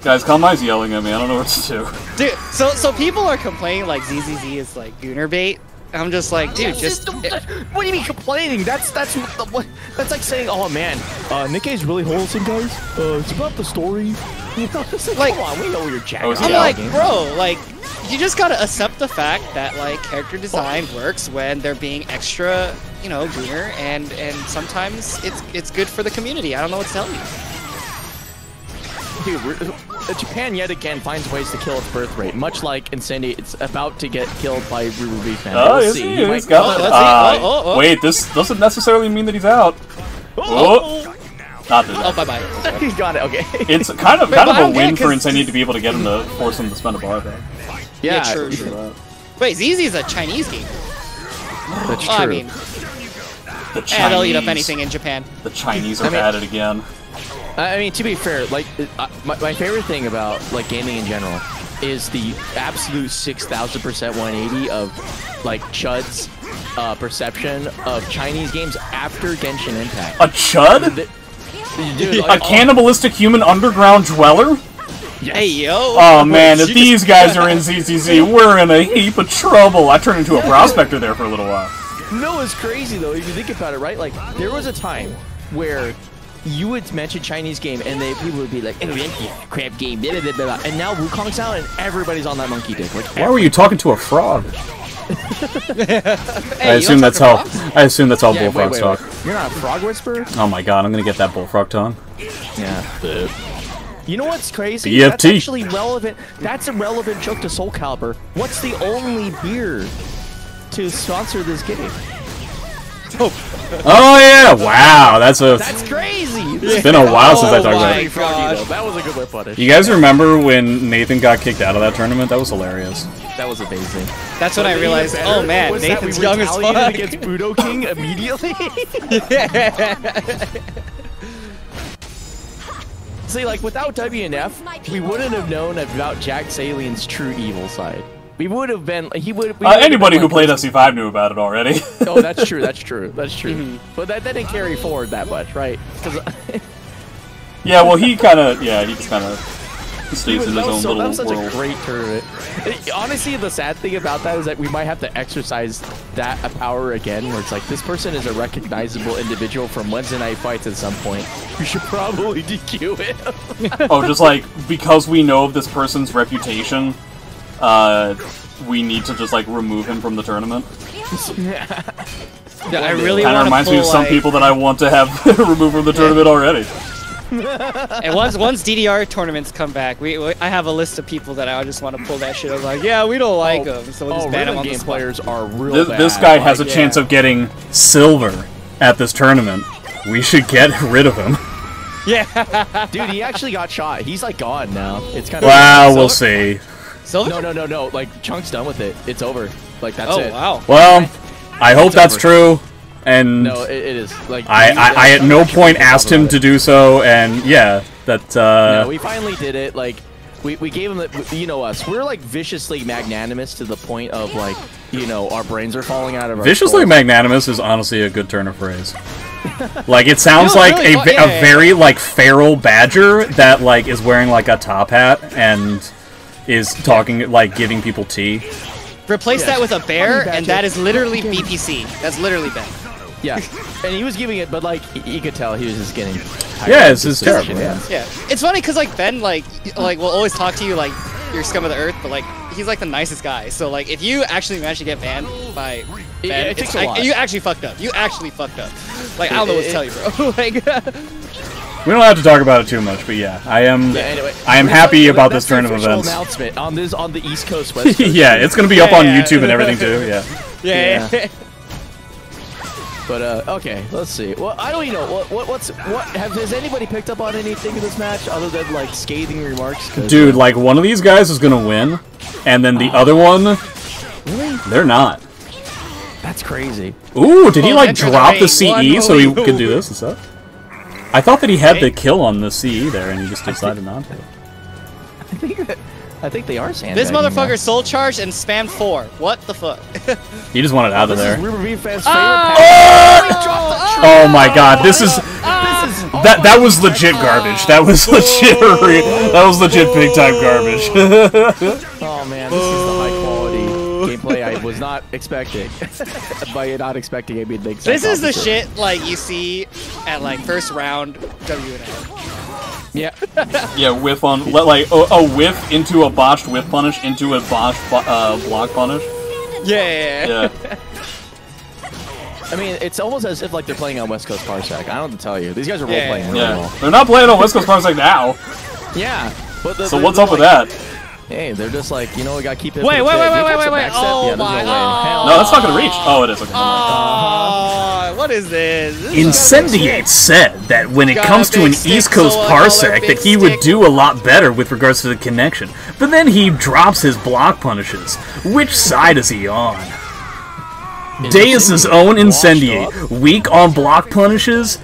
Speaker 2: Guys, Kalmai's yelling at me. I don't know what to do.
Speaker 1: Dude, so people are complaining like ZZZ is like Gooner bait. I'm just like, dude,
Speaker 3: What do you mean complaining? That's like saying, oh man, Nikkei's really wholesome, guys. It's about the story. You know,
Speaker 1: Like-
Speaker 3: come on, we know you're jacking.
Speaker 2: Oh, is he
Speaker 1: I'm
Speaker 2: Yeah.
Speaker 1: like, bro, like, you just gotta accept the fact that like character design works when they're being extra, you know, Gooner, and sometimes it's good for the community. I don't know what to tell you.
Speaker 3: Dude, Japan yet again finds ways to kill its birth rate, much like Incendiary. It's about to get killed by Ruru Beef Man.
Speaker 2: Oh,
Speaker 3: We'll
Speaker 2: is
Speaker 3: see.
Speaker 2: he?
Speaker 3: He might-
Speaker 2: He's got it.
Speaker 1: let's see. Oh.
Speaker 2: Wait, this doesn't necessarily mean that he's out. Oh. Not that.
Speaker 1: Oh, bye-bye.
Speaker 3: He got it. Okay.
Speaker 2: It's kind of
Speaker 1: Wait, but I
Speaker 2: a
Speaker 1: don't get
Speaker 2: win
Speaker 1: it,
Speaker 2: for
Speaker 1: 'cause-
Speaker 2: Incendiary to be able to get him to force him to spend a bar though.
Speaker 1: Yeah, true. Wait, ZZ's a Chinese game.
Speaker 3: That's
Speaker 1: Oh,
Speaker 3: true.
Speaker 1: I mean,
Speaker 2: The Chinese.
Speaker 1: yeah, they'll eat up anything in Japan.
Speaker 2: The Chinese are
Speaker 3: I mean-
Speaker 2: at it again.
Speaker 3: I mean, to be fair, like my favorite thing about like gaming in general is the absolute 6,000% 180 of like Chud's perception of Chinese games after Genshin Impact.
Speaker 2: A chud?
Speaker 3: Dude,
Speaker 2: A cannibalistic human underground dweller?
Speaker 1: Hey, yo.
Speaker 2: Oh man, if
Speaker 3: She
Speaker 2: these guys are in ZZZ, we're in a heap of trouble. I turned into a prospector there for a little while.
Speaker 3: No, it's crazy though. If you think about it, right? Like there was a time where you would mention Chinese game and people would be like, "Oh, that's a crap game," blah, blah, blah, blah. And now Wukong's out and everybody's on that monkey dick. Like,
Speaker 2: Why were you talking to a frog?
Speaker 1: Hey,
Speaker 2: I
Speaker 1: you
Speaker 2: assume
Speaker 1: don't
Speaker 2: that's
Speaker 1: talk
Speaker 2: how.
Speaker 1: to frogs?
Speaker 2: I assume that's how
Speaker 3: yeah,
Speaker 2: bullfrogs talk.
Speaker 3: You're not a frog whisperer?
Speaker 2: Oh my god, I'm gonna get that bullfrog tongue.
Speaker 3: Yeah. You know what's crazy?
Speaker 2: BFT.
Speaker 3: That's actually relevant. That's a relevant joke to Soul Calibur. What's the only beer to sponsor this game?
Speaker 2: Oh yeah! Wow, that's
Speaker 3: crazy.
Speaker 2: It's been a while since I
Speaker 1: Oh
Speaker 2: talked about
Speaker 1: my
Speaker 2: it.
Speaker 1: gosh.
Speaker 3: That was a good way to punish.
Speaker 2: You guys remember when Nathan got kicked out of that tournament? That was hilarious.
Speaker 3: That was amazing.
Speaker 1: That's when I
Speaker 3: Even
Speaker 1: realized,
Speaker 3: better
Speaker 1: oh man,
Speaker 3: was that
Speaker 1: Nathan's
Speaker 3: we
Speaker 1: young as
Speaker 3: retaliated
Speaker 1: fuck.
Speaker 3: against Budo King immediately. See, like without WNF, we wouldn't have known about Jack Salien's true evil side. We would have been. He would.
Speaker 2: Anybody who played SC5 knew about it already.
Speaker 3: Oh, that's true. That's true. That's true. But that didn't carry forward that much, right? Because
Speaker 2: Yeah, well, he kind of, he just kind of stays in his own little
Speaker 3: That was such
Speaker 2: world.
Speaker 3: a great tournament. Honestly, the sad thing about that is that we might have to exercise that power again, where it's like, this person is a recognizable individual from Wednesday Night Fights at some point. We should probably DQ it.
Speaker 2: Oh, just like, because we know of this person's reputation, we need to just, like, remove him from the tournament.
Speaker 1: Yeah, I really
Speaker 2: Kind of
Speaker 1: want to
Speaker 2: reminds
Speaker 1: pull
Speaker 2: me of some
Speaker 1: like,
Speaker 2: people that I want to have removed from the tournament already.
Speaker 1: And once DDR tournaments come back, I have a list of people that I just want to pull that shit. I was like, yeah, we don't like them, so we'll just ban them
Speaker 3: rhythm
Speaker 1: on the
Speaker 3: game
Speaker 1: spot.
Speaker 3: players are real bad.
Speaker 2: This guy has a
Speaker 3: Like,
Speaker 2: chance of getting silver at this tournament. We should get rid of him.
Speaker 1: Yeah.
Speaker 3: Dude, he actually got shot. He's like gone now. It's kind of.
Speaker 2: Well, we'll see.
Speaker 1: Silver?
Speaker 3: No. Like Chunk's done with it. It's over. Like that's
Speaker 1: Oh
Speaker 3: it.
Speaker 1: wow.
Speaker 2: Well, I hope that's
Speaker 3: over.
Speaker 2: true. And
Speaker 3: No, it is. Like
Speaker 2: I at no point asked him to do so, and yeah, that,
Speaker 3: No, we finally did it. Like, we gave him the, you know us. We're like viciously magnanimous to the point of like, you know, our brains are falling out of our
Speaker 2: viciously
Speaker 3: skulls.
Speaker 2: magnanimous is honestly a good turn of phrase. Like, it sounds
Speaker 1: No,
Speaker 2: like
Speaker 1: really,
Speaker 2: a very, like, feral badger that, like, is wearing, like, a top hat and is talking, like, giving people tea.
Speaker 1: Replace that with a bear,
Speaker 3: Funny
Speaker 1: and that is literally BPC. That's literally Ben.
Speaker 3: Yeah, and he was giving it, but like you could tell he was just getting. tired
Speaker 2: Yeah,
Speaker 3: of
Speaker 2: it's
Speaker 3: this
Speaker 2: terrible,
Speaker 3: position,
Speaker 2: yeah.
Speaker 1: Yeah, it's funny because like Ben will always talk to you like you're scum of the earth, but like he's like the nicest guy. So like if you actually manage to get banned by Ben,
Speaker 3: it takes a lot.
Speaker 1: you actually fucked up. You actually fucked up. Like I don't know what to tell you, bro. Like
Speaker 2: We don't have to talk about it too much, but yeah, I am
Speaker 3: Anyway,
Speaker 2: happy about
Speaker 3: that's
Speaker 2: this turn of
Speaker 3: the official
Speaker 2: events.
Speaker 3: announcement on the East Coast, West Coast.
Speaker 2: Yeah, it's gonna be up on
Speaker 1: Yeah.
Speaker 2: YouTube and everything too, yeah.
Speaker 1: yeah.
Speaker 3: But okay, let's see. Well, I don't even know has anybody picked up on anything in this match other than like scathing remarks? 'Cause,
Speaker 2: Dude, like, one of these guys is gonna win, and then the other one,
Speaker 3: really?
Speaker 2: they're not.
Speaker 3: That's crazy.
Speaker 2: Ooh, did he,
Speaker 1: Oh,
Speaker 2: like,
Speaker 1: enter the
Speaker 2: drop the
Speaker 1: ring.
Speaker 2: CE so he
Speaker 1: One
Speaker 2: could do
Speaker 1: move.
Speaker 2: this and stuff? I thought that he had the kill on the CE there, and he just decided not to.
Speaker 3: I think they are
Speaker 1: This
Speaker 3: sandbagging
Speaker 1: motherfucker soul charged and spammed 4. What the fuck?
Speaker 2: He just wanted out of
Speaker 3: This
Speaker 2: there.
Speaker 3: is River Bean fans'
Speaker 1: Oh!
Speaker 3: favorite
Speaker 2: Oh my god, this is... That was legit garbage. That was legit big time garbage.
Speaker 3: Oh man, this is the high quality gameplay I was not expecting. By not expecting, I mean the exact
Speaker 1: This is the
Speaker 3: opposite.
Speaker 1: shit like you see at like first round WNA.
Speaker 3: Yeah.
Speaker 2: Yeah, whiff on... Like, a whiff into a botched whiff punish into a botched block punish.
Speaker 1: Yeah.
Speaker 2: Yeah.
Speaker 3: I mean, it's almost as if like they're playing on West Coast Parsec. I don't know what to tell you. These guys are role playing really
Speaker 2: Yeah.
Speaker 3: well.
Speaker 2: They're not playing on West Coast Parsec now.
Speaker 3: Yeah. But
Speaker 2: So what's up with that?
Speaker 3: Hey, they're just like, you know, we gotta keep it.
Speaker 1: Wait.
Speaker 3: Did you catch the backstep?
Speaker 1: Oh
Speaker 3: Yeah, there's no
Speaker 1: my
Speaker 3: way in
Speaker 1: god.
Speaker 3: hell.
Speaker 2: No, that's not gonna reach. Oh, it is. Okay.
Speaker 1: Oh, what is this? This is
Speaker 2: Incendiate said that when it
Speaker 1: Got
Speaker 2: comes
Speaker 1: a
Speaker 2: to an
Speaker 1: big stick,
Speaker 2: East Coast
Speaker 1: so I call her
Speaker 2: parsec,
Speaker 1: big
Speaker 2: that he would
Speaker 1: stick.
Speaker 2: do a lot better with regards to the connection. But then he drops his block punishes. Which side is he on? Deus' own Incendiate. Weak on block punishes,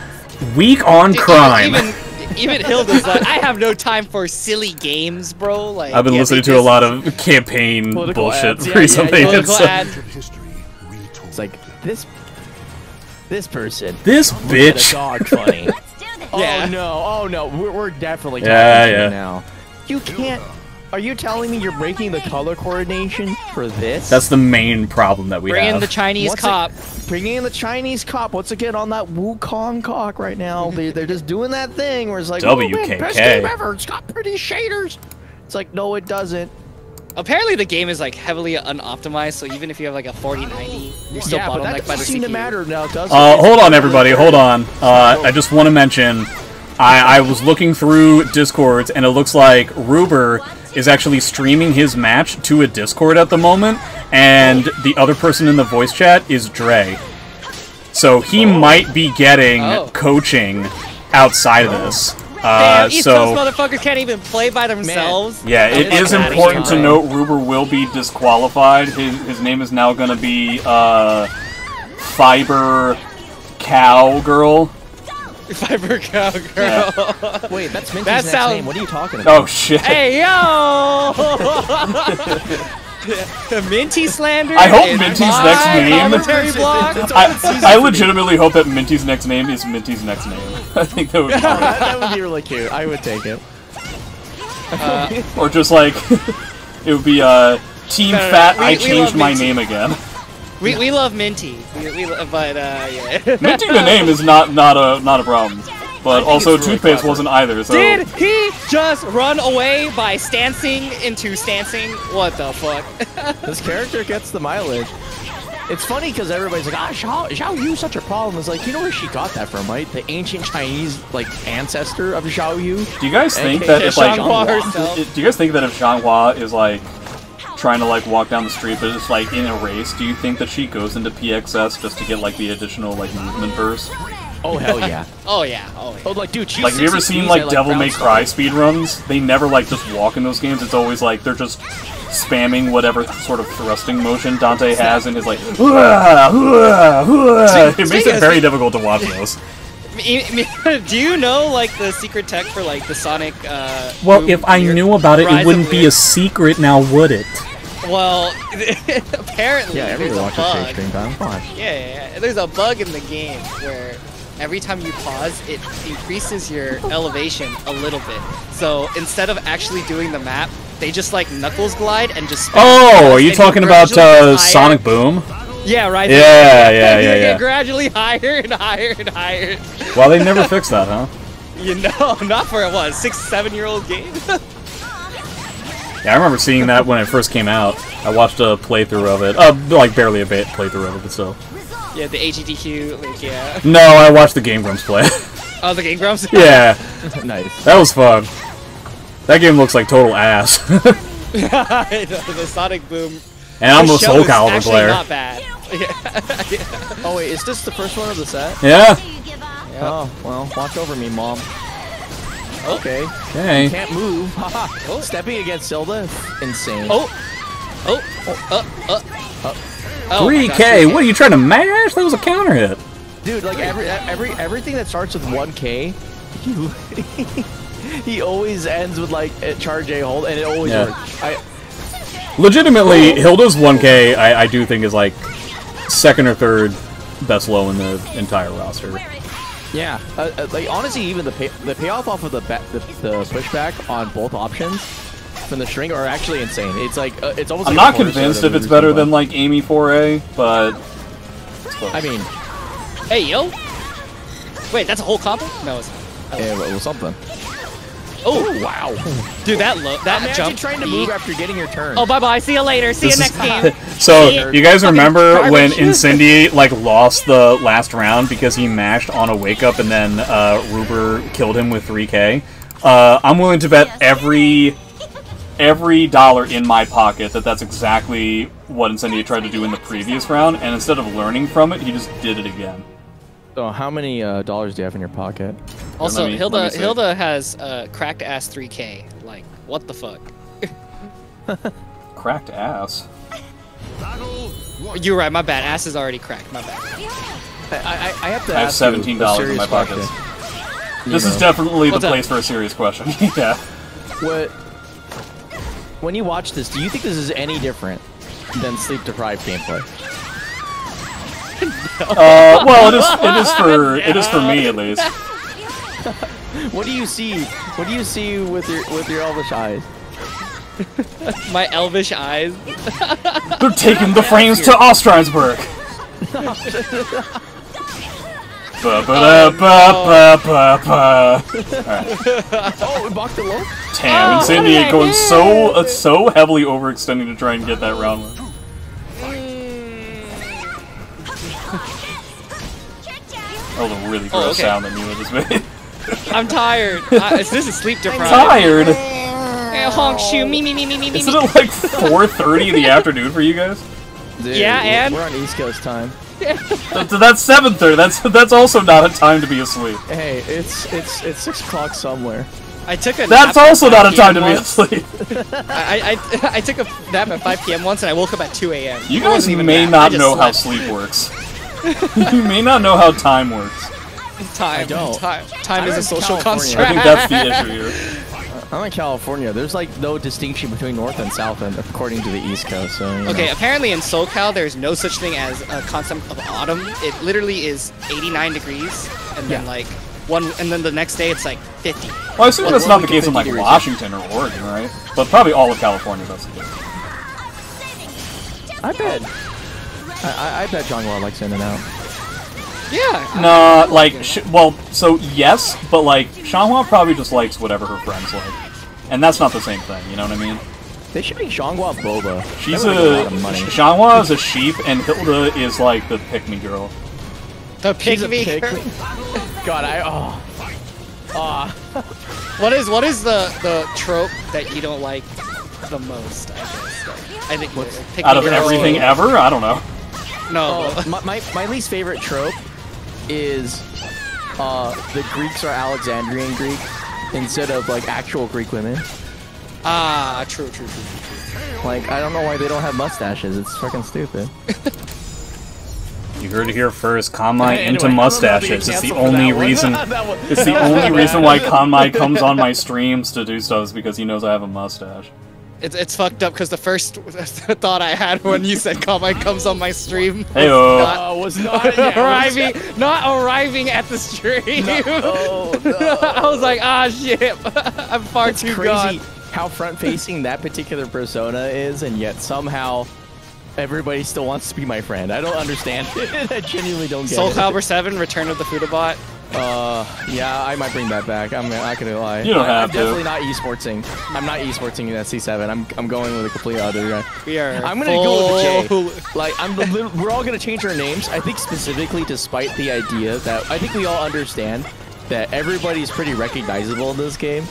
Speaker 2: weak on crime.
Speaker 1: Even Hilda's like, I have no time for silly games, bro. Like
Speaker 2: I've been
Speaker 1: yeah,
Speaker 2: listening
Speaker 1: they
Speaker 2: to a
Speaker 1: just-
Speaker 2: lot of campaign
Speaker 3: Political
Speaker 2: bullshit
Speaker 3: ads. Yeah,
Speaker 2: recently.
Speaker 3: yeah,
Speaker 1: political
Speaker 2: It's,
Speaker 1: ads.
Speaker 3: It's like this person.
Speaker 2: this
Speaker 3: Look at a
Speaker 2: bitch.
Speaker 3: dog funny.
Speaker 1: Yeah.
Speaker 3: Oh no, we're definitely
Speaker 2: Yeah,
Speaker 3: talking
Speaker 2: yeah.
Speaker 3: now. You can't. Are you telling me you're breaking the color coordination for this?
Speaker 2: That's the main problem that we
Speaker 1: Bring in
Speaker 2: have.
Speaker 1: the Chinese
Speaker 3: What's
Speaker 1: cop.
Speaker 3: Bringing in the Chinese cop. Once again on that Wukong cock right now. They're just doing that thing where it's like, oh, man,
Speaker 2: WKK.
Speaker 3: best game ever. It's got pretty shaders. It's like, no, it doesn't.
Speaker 1: Apparently the game is like heavily unoptimized, so even if you have like a 4090, you're still
Speaker 3: Yeah, but that
Speaker 1: bottlenecked by
Speaker 3: doesn't
Speaker 1: the
Speaker 3: seem to
Speaker 1: CPU.
Speaker 3: matter now, does it?
Speaker 2: Hold on, everybody. Hold on. I just want to mention, I was looking through Discords, and it looks like Ruber is actually streaming his match to a Discord at the moment, and the other person in the voice chat is Dre. So he might be getting coaching outside of this.
Speaker 1: Damn, East
Speaker 2: so
Speaker 1: Coast motherfuckers can't even play by themselves.
Speaker 2: yeah, it
Speaker 1: Get
Speaker 2: is
Speaker 1: the fuck outta
Speaker 2: important to
Speaker 1: here.
Speaker 2: note Ruber will be disqualified. His name is now going to be Fiber Cowgirl.
Speaker 1: Fiber Cowgirl.
Speaker 3: Wait, that's Minty's
Speaker 1: That
Speaker 3: next
Speaker 1: sounds-
Speaker 3: name. What are you talking about?
Speaker 2: Oh shit!
Speaker 1: Hey yo! Minty slander.
Speaker 2: I hope
Speaker 1: is
Speaker 2: Minty's
Speaker 1: my
Speaker 2: next name-
Speaker 1: commentary block.
Speaker 2: I legitimately hope that Minty's next name is Minty's next name. I think that would be
Speaker 3: That would be really cute. I would take it.
Speaker 2: Or just like, it would be Team
Speaker 1: No, no, no.
Speaker 2: Fat,
Speaker 1: We
Speaker 2: I
Speaker 1: love
Speaker 2: changed my
Speaker 1: Minty.
Speaker 2: name again.
Speaker 1: We love Minty, but yeah.
Speaker 2: Minty the name is not a problem. But also
Speaker 3: it's really
Speaker 2: toothpaste
Speaker 3: clever.
Speaker 2: wasn't either, so...
Speaker 1: Did he just run away by stancing into stancing? What the fuck?
Speaker 3: This character gets the mileage. It's funny because everybody's like, Xiao Yu's such a problem. It's like, you know where she got that from, right? The ancient Chinese, like, ancestor of Xiao Yu.
Speaker 2: Do you guys think
Speaker 3: AKA
Speaker 2: that if, like...
Speaker 1: Xianghua herself.
Speaker 2: Do you guys think that if Xianghua is, like, trying to, like, walk down the street, but it's, like, in a race, do you think that she goes into PXS just to get, like, the additional, like, movement burst?
Speaker 3: Oh, hell yeah.
Speaker 1: Oh yeah, oh yeah.
Speaker 3: Oh, like, dude, she's
Speaker 2: Like, have you ever seen, like, Devil May Cry speedruns? They never, like, just walk in those games. It's always, like, they're just spamming whatever sort of thrusting motion Dante has in his, like, "Hua, hua, hua." It makes it very difficult to watch those.
Speaker 1: Do you know like the secret tech for like the Sonic?
Speaker 5: Well,
Speaker 1: Boom
Speaker 5: if I
Speaker 1: Weird-
Speaker 5: knew about it,
Speaker 1: Rise
Speaker 5: it
Speaker 1: of
Speaker 5: wouldn't be
Speaker 1: Weird?
Speaker 5: a secret now, would it?
Speaker 1: Well, apparently
Speaker 3: Yeah,
Speaker 1: there's
Speaker 3: everybody
Speaker 1: a
Speaker 3: watches
Speaker 1: bug.
Speaker 3: Shake Screen Time. Come on.
Speaker 1: Yeah. There's a bug in the game where every time you pause, it increases your elevation a little bit. So instead of actually doing the map, they just like knuckles glide and just. spam
Speaker 2: Oh,
Speaker 1: across,
Speaker 2: are you
Speaker 1: and
Speaker 2: talking about
Speaker 1: gradually get higher.
Speaker 2: Sonic Boom?
Speaker 1: Yeah, right.
Speaker 2: Yeah.
Speaker 1: You get gradually higher and higher and higher.
Speaker 2: Well, they never fixed that, huh?
Speaker 1: You know, not for a what, 6-7-year-old game.
Speaker 2: Yeah, I remember seeing that when it first came out. I watched a playthrough of it. Like, barely a playthrough of it, but still.
Speaker 1: Yeah, the HDQ, like, yeah.
Speaker 2: No, I watched the Game Grumps play.
Speaker 1: Oh, the Game Grumps?
Speaker 2: Yeah,
Speaker 3: Nice.
Speaker 2: that was fun. That game looks like total ass.
Speaker 1: The Sonic Boom.
Speaker 2: And I'm a
Speaker 1: The show
Speaker 2: Soul
Speaker 1: is
Speaker 2: Calibur
Speaker 1: actually
Speaker 2: player.
Speaker 1: not bad. Yeah.
Speaker 3: Oh, wait, is this the first one of the set?
Speaker 2: Yeah.
Speaker 3: Oh, well, watch over me, Mom. Okay.
Speaker 2: Okay.
Speaker 3: Can't move. Haha. Stepping against Zelda? Insane.
Speaker 1: Oh,
Speaker 2: 3K. What are you trying to mash? That was a counter hit.
Speaker 3: Dude, like everything that starts with 1K, he always ends with like a charge A hold, and it always
Speaker 2: Yeah.
Speaker 3: works.
Speaker 2: Legitimately, Hilda's 1K, I do think is like second or third best low in the entire roster.
Speaker 3: Yeah, like honestly, even the payoff off of the pushback on both options from the string are actually insane. It's like it's almost.
Speaker 2: I'm
Speaker 3: like
Speaker 2: not
Speaker 3: a chorus
Speaker 2: convinced
Speaker 3: that
Speaker 2: if
Speaker 3: we
Speaker 2: it's
Speaker 3: were
Speaker 2: better
Speaker 3: talking
Speaker 2: than like Amy 4A, but it's close.
Speaker 3: about. I mean,
Speaker 1: Hey, yo. Wait, that's a whole combo? No, it's not.
Speaker 3: it was something.
Speaker 1: Oh,
Speaker 3: Wow.
Speaker 1: dude, that
Speaker 3: Imagine
Speaker 1: jump
Speaker 3: trying to
Speaker 1: beat.
Speaker 3: move after getting your turn.
Speaker 1: Oh, bye-bye. See you later. See you
Speaker 2: This
Speaker 1: next
Speaker 2: is-
Speaker 1: game.
Speaker 2: So,
Speaker 1: See?
Speaker 2: you guys
Speaker 1: Fucking
Speaker 2: remember when
Speaker 1: garbage.
Speaker 2: Incendiate, like, lost the last round because he mashed on a wake-up and then, Ruber killed him with 3K? I'm willing to bet every dollar in my pocket that that's exactly what Incendiate tried to do in the previous round, and instead of learning from it, he just did it again.
Speaker 3: So how many dollars do you have in your pocket?
Speaker 1: Also,
Speaker 2: Let me see.
Speaker 1: Hilda has cracked ass 3K. Like, what the fuck?
Speaker 2: Cracked ass.
Speaker 1: You're right. My bad. Ass is already cracked. My bad.
Speaker 3: I have to
Speaker 2: I have
Speaker 3: ask you a
Speaker 2: $17 in
Speaker 3: serious
Speaker 2: my pockets.
Speaker 3: question.
Speaker 2: This
Speaker 3: You
Speaker 2: is
Speaker 3: know.
Speaker 2: definitely the
Speaker 1: What's up?
Speaker 2: place for a serious question. Yeah.
Speaker 3: When you watch this, do you think this is any different than Sleep Deprived gameplay?
Speaker 2: Well, it is for me at least.
Speaker 3: What do you see? What do you see with your elvish eyes?
Speaker 1: My elvish eyes.
Speaker 2: They're taking the frames to Ostrheinsburg. Ba-ba-da-ba-ba-ba-ba.
Speaker 3: Oh, we blocked the low?
Speaker 2: Damn, Incendiate going so heavily overextending to try and get that round win. That was a really gross
Speaker 1: okay.
Speaker 2: sound that Mila just made.
Speaker 1: I'm tired. This is sleep deprived.
Speaker 2: Tired?
Speaker 1: Honk shoe. Me.
Speaker 2: Isn't it like 4:30 in the afternoon for you guys?
Speaker 3: Dude,
Speaker 1: Yeah, and?
Speaker 3: we're on East Coast time.
Speaker 2: That's 7:30. That's also not a time to be asleep.
Speaker 3: Hey, it's 6 o'clock somewhere.
Speaker 1: I took a
Speaker 2: That's
Speaker 1: nap at
Speaker 2: also
Speaker 1: 5
Speaker 2: not a time to
Speaker 1: p.m.
Speaker 2: be
Speaker 1: once.
Speaker 2: asleep.
Speaker 1: I took a nap at 5 p.m. once and I woke up at 2 a.m.
Speaker 2: You
Speaker 1: It
Speaker 2: guys
Speaker 1: wasn't even
Speaker 2: may
Speaker 1: a nap. I
Speaker 2: not
Speaker 1: just
Speaker 2: know how
Speaker 1: slept.
Speaker 2: sleep works. You may not know how time works.
Speaker 1: Time.
Speaker 3: I don't.
Speaker 1: Time
Speaker 3: I'm
Speaker 1: is a
Speaker 3: in
Speaker 1: social
Speaker 3: California.
Speaker 2: I
Speaker 1: construct.
Speaker 2: think that's the issue here.
Speaker 3: I'm in California. There's like no distinction between North and South, and according to the East Coast. So, you
Speaker 1: Okay,
Speaker 3: know.
Speaker 1: apparently in SoCal there's no such thing as a concept of autumn. It literally is 89 degrees and then
Speaker 3: Yeah.
Speaker 1: like one, and then the next day it's like 50.
Speaker 2: Well, I assume that's not the case in like
Speaker 3: 50 degrees.
Speaker 2: Washington or Oregon, right? But probably all of California, that's the case.
Speaker 3: I bet. I bet John Wall likes In-N-Out.
Speaker 1: Yeah.
Speaker 2: Nah, like, well, so yes, but like, Xianghua probably just likes whatever her friends like. And that's not the same thing, you know what I mean?
Speaker 3: They should make Xianghua boba.
Speaker 2: She's
Speaker 3: That would make a lot of money.
Speaker 2: Xianghua is a sheep, and Hilda is like the pick-me girl.
Speaker 1: The
Speaker 3: She's a
Speaker 1: pick-me.
Speaker 3: pig. God,
Speaker 1: What is the trope that you don't like the most? I guess. I think pick-me
Speaker 2: Out of
Speaker 1: girl-
Speaker 2: everything ever? I don't know.
Speaker 1: No.
Speaker 3: Oh, my least favorite trope is the Greeks are Alexandrian Greek instead of like actual Greek women.
Speaker 1: True.
Speaker 3: Like, I don't know why they don't have mustaches. It's fucking stupid.
Speaker 2: You heard it here first. Kanmai
Speaker 3: Anyway,
Speaker 2: into
Speaker 3: I'm about to get
Speaker 2: mustaches. It's the
Speaker 3: canceled for
Speaker 2: only
Speaker 3: that one.
Speaker 2: reason. It's the only reason why Kanmai comes on my streams to do stuff is because he knows I have a mustache.
Speaker 1: It's fucked up because the first thought I had when you said "Kanmai comes on my stream"
Speaker 2: Heyo.
Speaker 3: Was not
Speaker 1: not arriving at the stream.
Speaker 3: Oh, no.
Speaker 1: I was like, shit, I'm far
Speaker 3: It's
Speaker 1: too
Speaker 3: crazy
Speaker 1: gone.
Speaker 3: how front-facing that particular persona is, and yet somehow everybody still wants to be my friend. I don't understand it. I genuinely don't get
Speaker 1: Soul
Speaker 3: it.
Speaker 1: Calibur 7: Return of the Futobot.
Speaker 3: Yeah, I might bring that back. I'm not gonna lie.
Speaker 2: You don't have
Speaker 3: I'm
Speaker 2: to.
Speaker 3: definitely not esportsing. I'm not esportsing in SC7. I'm going with a complete other guy.
Speaker 1: We are.
Speaker 3: I'm gonna go
Speaker 1: full-
Speaker 3: with Jay. Like, we're all gonna change our names. I think specifically, despite the idea that I think we all understand that everybody's pretty recognizable in this game.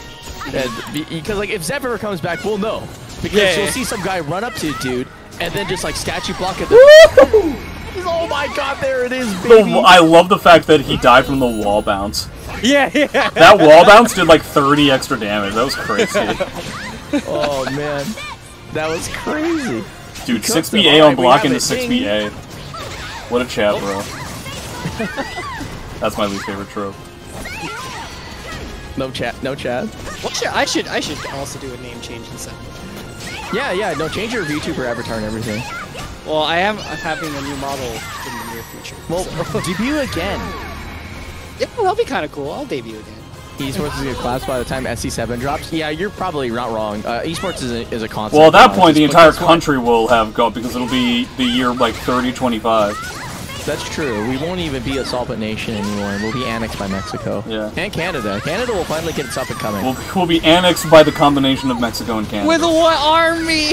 Speaker 3: Because like, if Zeph ever comes back, we'll know. Because
Speaker 1: Yeah.
Speaker 3: you'll see some guy run up to a dude and then just like statue block at the. Oh my God! There it is, baby.
Speaker 2: I love the fact that he died from the wall bounce.
Speaker 1: Yeah.
Speaker 2: That wall bounce did like 30 extra damage. That was crazy.
Speaker 3: Oh man, that was crazy.
Speaker 2: Dude,
Speaker 3: Custom.
Speaker 2: 6BA on
Speaker 3: Alright, we
Speaker 2: block
Speaker 3: have
Speaker 2: into
Speaker 3: it. Ding.
Speaker 2: 6BA. What a chat, bro. That's my least favorite trope.
Speaker 3: No chat. No chat.
Speaker 1: Well, I should also do a name change and stuff.
Speaker 3: Yeah. No, change your VTuber avatar and everything.
Speaker 1: Well, I'm having a new model in the near future.
Speaker 3: Well,
Speaker 1: so.
Speaker 3: debut again.
Speaker 1: Yeah, that'll be kind of cool. I'll debut again.
Speaker 3: Esports is a class by the time SC7 drops. Yeah, you're probably not wrong. Esports is a concept.
Speaker 2: Well, at that point, the
Speaker 3: Just put
Speaker 2: entire
Speaker 3: this one-
Speaker 2: country will have gone because it'll be the year like 3025.
Speaker 3: That's true. We won't even be a Solvent nation anymore. We'll be annexed by Mexico.
Speaker 2: Yeah.
Speaker 3: And Canada. Canada will finally get its up and coming.
Speaker 2: We'll be annexed by the combination of Mexico and Canada.
Speaker 1: With what army?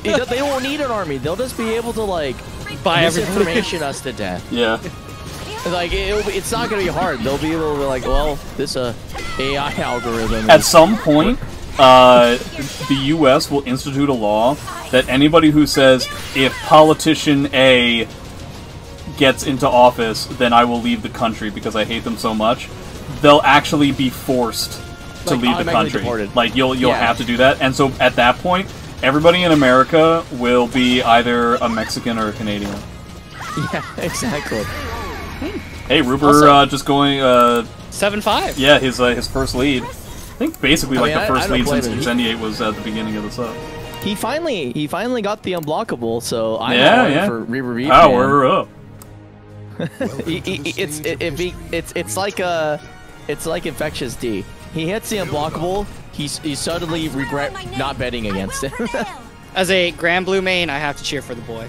Speaker 3: They won't need an army. They'll just be able to like
Speaker 1: Buy everything.
Speaker 3: misinformation us to death.
Speaker 2: Yeah.
Speaker 3: Like it's not gonna be hard. They'll be able to be like, well, this AI algorithm.
Speaker 2: At some point, the U.S. will institute a law that anybody who says, if politician A gets into office, then I will leave the country because I hate them so much, they'll actually be forced to
Speaker 3: Like,
Speaker 2: leave the
Speaker 3: automatically
Speaker 2: country.
Speaker 3: deported.
Speaker 2: Like, you'll
Speaker 3: Yeah.
Speaker 2: have to do that. And so, at that point, everybody in America will be either a Mexican or a Canadian.
Speaker 3: Yeah, exactly.
Speaker 2: Hey, Ruber,
Speaker 1: Also-
Speaker 2: just going,
Speaker 1: 7-5.
Speaker 2: yeah, his first lead. I think basically
Speaker 3: I
Speaker 2: like
Speaker 3: mean,
Speaker 2: the
Speaker 3: I
Speaker 2: first
Speaker 3: don't
Speaker 2: lead
Speaker 3: blame
Speaker 2: since
Speaker 3: him.
Speaker 2: Incendiate was at the beginning of the sub.
Speaker 3: He finally got the unblockable. So I'm
Speaker 2: Yeah,
Speaker 3: all in
Speaker 2: yeah.
Speaker 3: for Reaver Reed.
Speaker 2: Power up.
Speaker 3: It's like Infectious D. He hits the unblockable. He suddenly regret not betting against it.
Speaker 1: As a Grand Blue main, I have to cheer for the boy.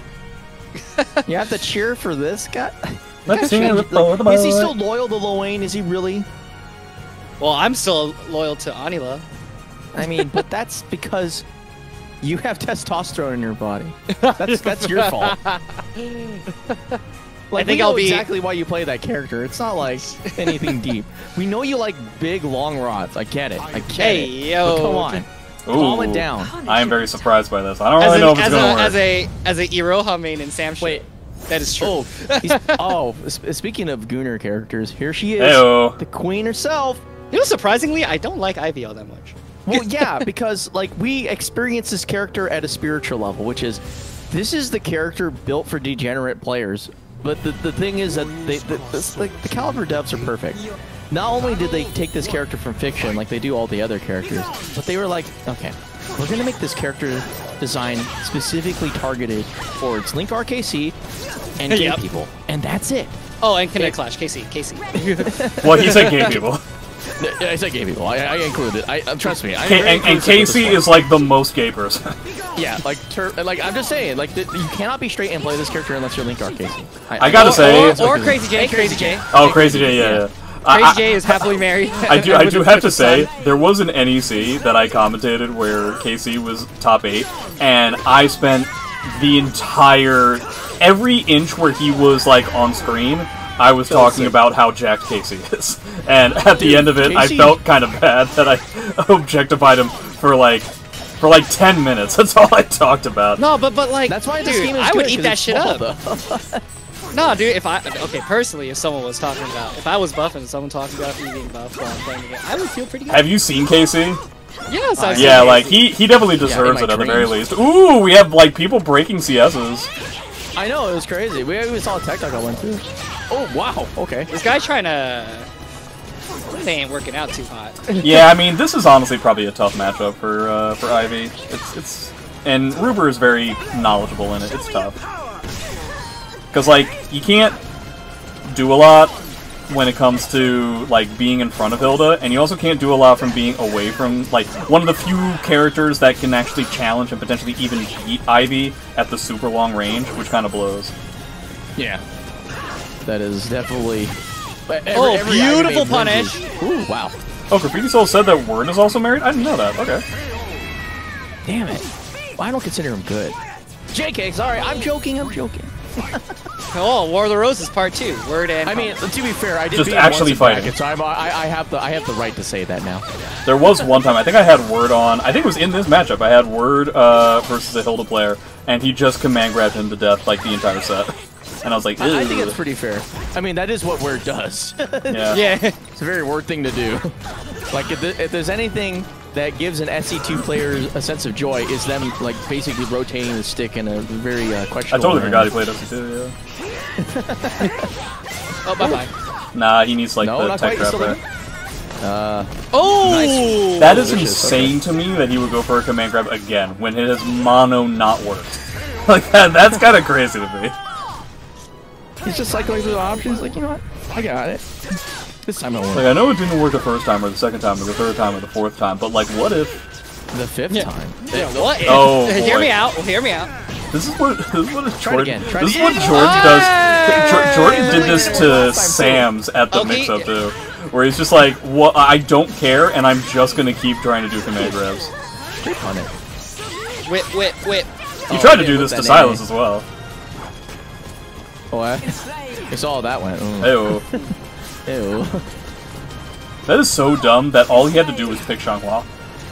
Speaker 3: You have to cheer for this guy.
Speaker 5: Let's
Speaker 3: Like,
Speaker 5: cheer for the boy.
Speaker 3: is he still loyal to Lil Wayne? Is he really?
Speaker 1: Well, I'm still loyal to Anila.
Speaker 3: I mean, but that's because you have testosterone in your body. That's your fault. Like,
Speaker 1: think
Speaker 3: we know
Speaker 1: I'll be-
Speaker 3: exactly why you play that character. It's not like anything deep. We know you like big, long rods. I get it. I get
Speaker 1: Hey,
Speaker 3: it.
Speaker 1: yo.
Speaker 3: But come on. Calm it down.
Speaker 2: I am very surprised by this. I don't really know if it's gonna work.
Speaker 1: As a Iroha main in Sam
Speaker 3: Wait.
Speaker 1: that is true.
Speaker 3: Speaking of Gooner characters, here she is.
Speaker 2: Heyo.
Speaker 3: The queen herself.
Speaker 1: You know, surprisingly, I don't like Ivy all that much.
Speaker 3: Well, yeah, because like we experience this character at a spiritual level, which is this is the character built for degenerate players. But the thing is that the Calibur devs are perfect. Not only did they take this character from fiction, like they do all the other characters, but they were like, okay, we're gonna make this character design specifically targeted towards Link RKC and gay
Speaker 1: Yep.
Speaker 3: people, and that's it.
Speaker 1: Oh, and Kinetic Clash, Casey.
Speaker 2: Well, he said gay people.
Speaker 3: Yeah, I said gay people. I included it. Trust me.
Speaker 2: And Casey is like the most gay person.
Speaker 3: Yeah, like I'm just saying, like you cannot be straight and play this character unless you're Link or Casey.
Speaker 2: I gotta say,
Speaker 1: or Crazy J.
Speaker 2: oh, Crazy J, yeah.
Speaker 1: Crazy J is happily married.
Speaker 2: I do have to say, there was an NEC that I commentated where Casey was top 8, and I spent the entire every inch where he was like on screen. I was talking about how jacked Casey is, and at the end of it, I felt kind of bad that I objectified him for like 10 minutes. That's all I talked about.
Speaker 1: No, but like,
Speaker 3: that's why
Speaker 1: dude, I would eat that shit up. No, dude, personally, if someone was talking about, if I was buffing and someone talking about me being buffed while I'm playing the game, I would feel pretty good.
Speaker 2: Have you seen Casey?
Speaker 1: Yes, I've seen
Speaker 2: Yeah,
Speaker 1: Casey.
Speaker 2: like he definitely deserves it at the very least. Ooh, we have like people breaking CSs.
Speaker 3: I know, it was crazy. We even saw a tech talk I went too. Oh wow, okay.
Speaker 1: This guy trying to, they ain't working out too hot.
Speaker 2: Yeah, I mean this is honestly probably a tough matchup for Ivy. It's and Ruber is very knowledgeable in it. It's tough. Because, like, you can't do a lot when it comes to, like, being in front of Hilda, and you also can't do a lot from being away from, like, one of the few characters that can actually challenge and potentially even beat Ivy at the super long range, which kind of blows.
Speaker 3: Yeah. That is definitely...
Speaker 1: every beautiful punish!
Speaker 3: Ooh, wow.
Speaker 2: Oh, Graffiti Soul said that Word is also married? I didn't know that. Okay.
Speaker 3: Damn it. Well, I don't consider him good. JK, sorry, I'm joking.
Speaker 1: Oh, War of the Roses Part 2. Word and...
Speaker 3: I mean, to be fair, I did
Speaker 2: just
Speaker 3: beat
Speaker 2: actually
Speaker 3: him once in
Speaker 2: fighting.
Speaker 3: bracket, so I have the right to say that now.
Speaker 2: There was one time, I think I had Word on, I think it was in this matchup, I had Word versus a Hilda player, and he just command grabbed him to death, like, the entire set. And I was like,
Speaker 3: I think that's pretty fair. I mean, that is what Word does.
Speaker 2: Yeah.
Speaker 3: It's a very Word thing to do. Like, if there's anything that gives an SC2 player a sense of joy, is them, like, basically rotating the stick in a very questionable
Speaker 2: I totally forgot
Speaker 3: manner.
Speaker 2: he played SC2, yeah.
Speaker 1: Oh, bye-bye.
Speaker 2: Nah, he needs, like,
Speaker 3: No,
Speaker 2: the
Speaker 3: not
Speaker 2: tech
Speaker 3: quite,
Speaker 2: trap
Speaker 3: still
Speaker 2: there.
Speaker 1: Oh!
Speaker 3: Nice.
Speaker 2: That is
Speaker 3: Delicious,
Speaker 2: insane to me that he would go for a command grab again when it has mono not worked. Like, that's kind of crazy to me.
Speaker 3: He's just cycling through the options, like, you know what? I got it. This time I won't.
Speaker 2: Like, I know it didn't work the first time, or the second time, or the third time, or the fourth time, but, like, what if...
Speaker 3: The fifth time.
Speaker 1: Yeah, what?
Speaker 2: Oh,
Speaker 1: Hear
Speaker 2: boy.
Speaker 1: me out. Hear me out.
Speaker 2: This is what
Speaker 3: Try it again. Try it
Speaker 2: This is
Speaker 3: again.
Speaker 2: what Jordan does. Jordan did
Speaker 3: Really
Speaker 2: this
Speaker 3: good.
Speaker 2: to
Speaker 3: Last time, too.
Speaker 2: Sam's at the
Speaker 1: Okay.
Speaker 2: mix-up, too. Where he's just like, "Well, I don't care, and I'm just gonna keep trying to do command grabs."
Speaker 3: Straight on it.
Speaker 1: Whip.
Speaker 2: He tried to
Speaker 3: yeah,
Speaker 2: do
Speaker 3: with
Speaker 2: this to
Speaker 3: that
Speaker 2: Silas
Speaker 3: A.
Speaker 2: as well.
Speaker 3: Oh, I saw how that went.
Speaker 2: Ew.
Speaker 3: Ew.
Speaker 2: That is so dumb that all he had to do was pick Xianghua,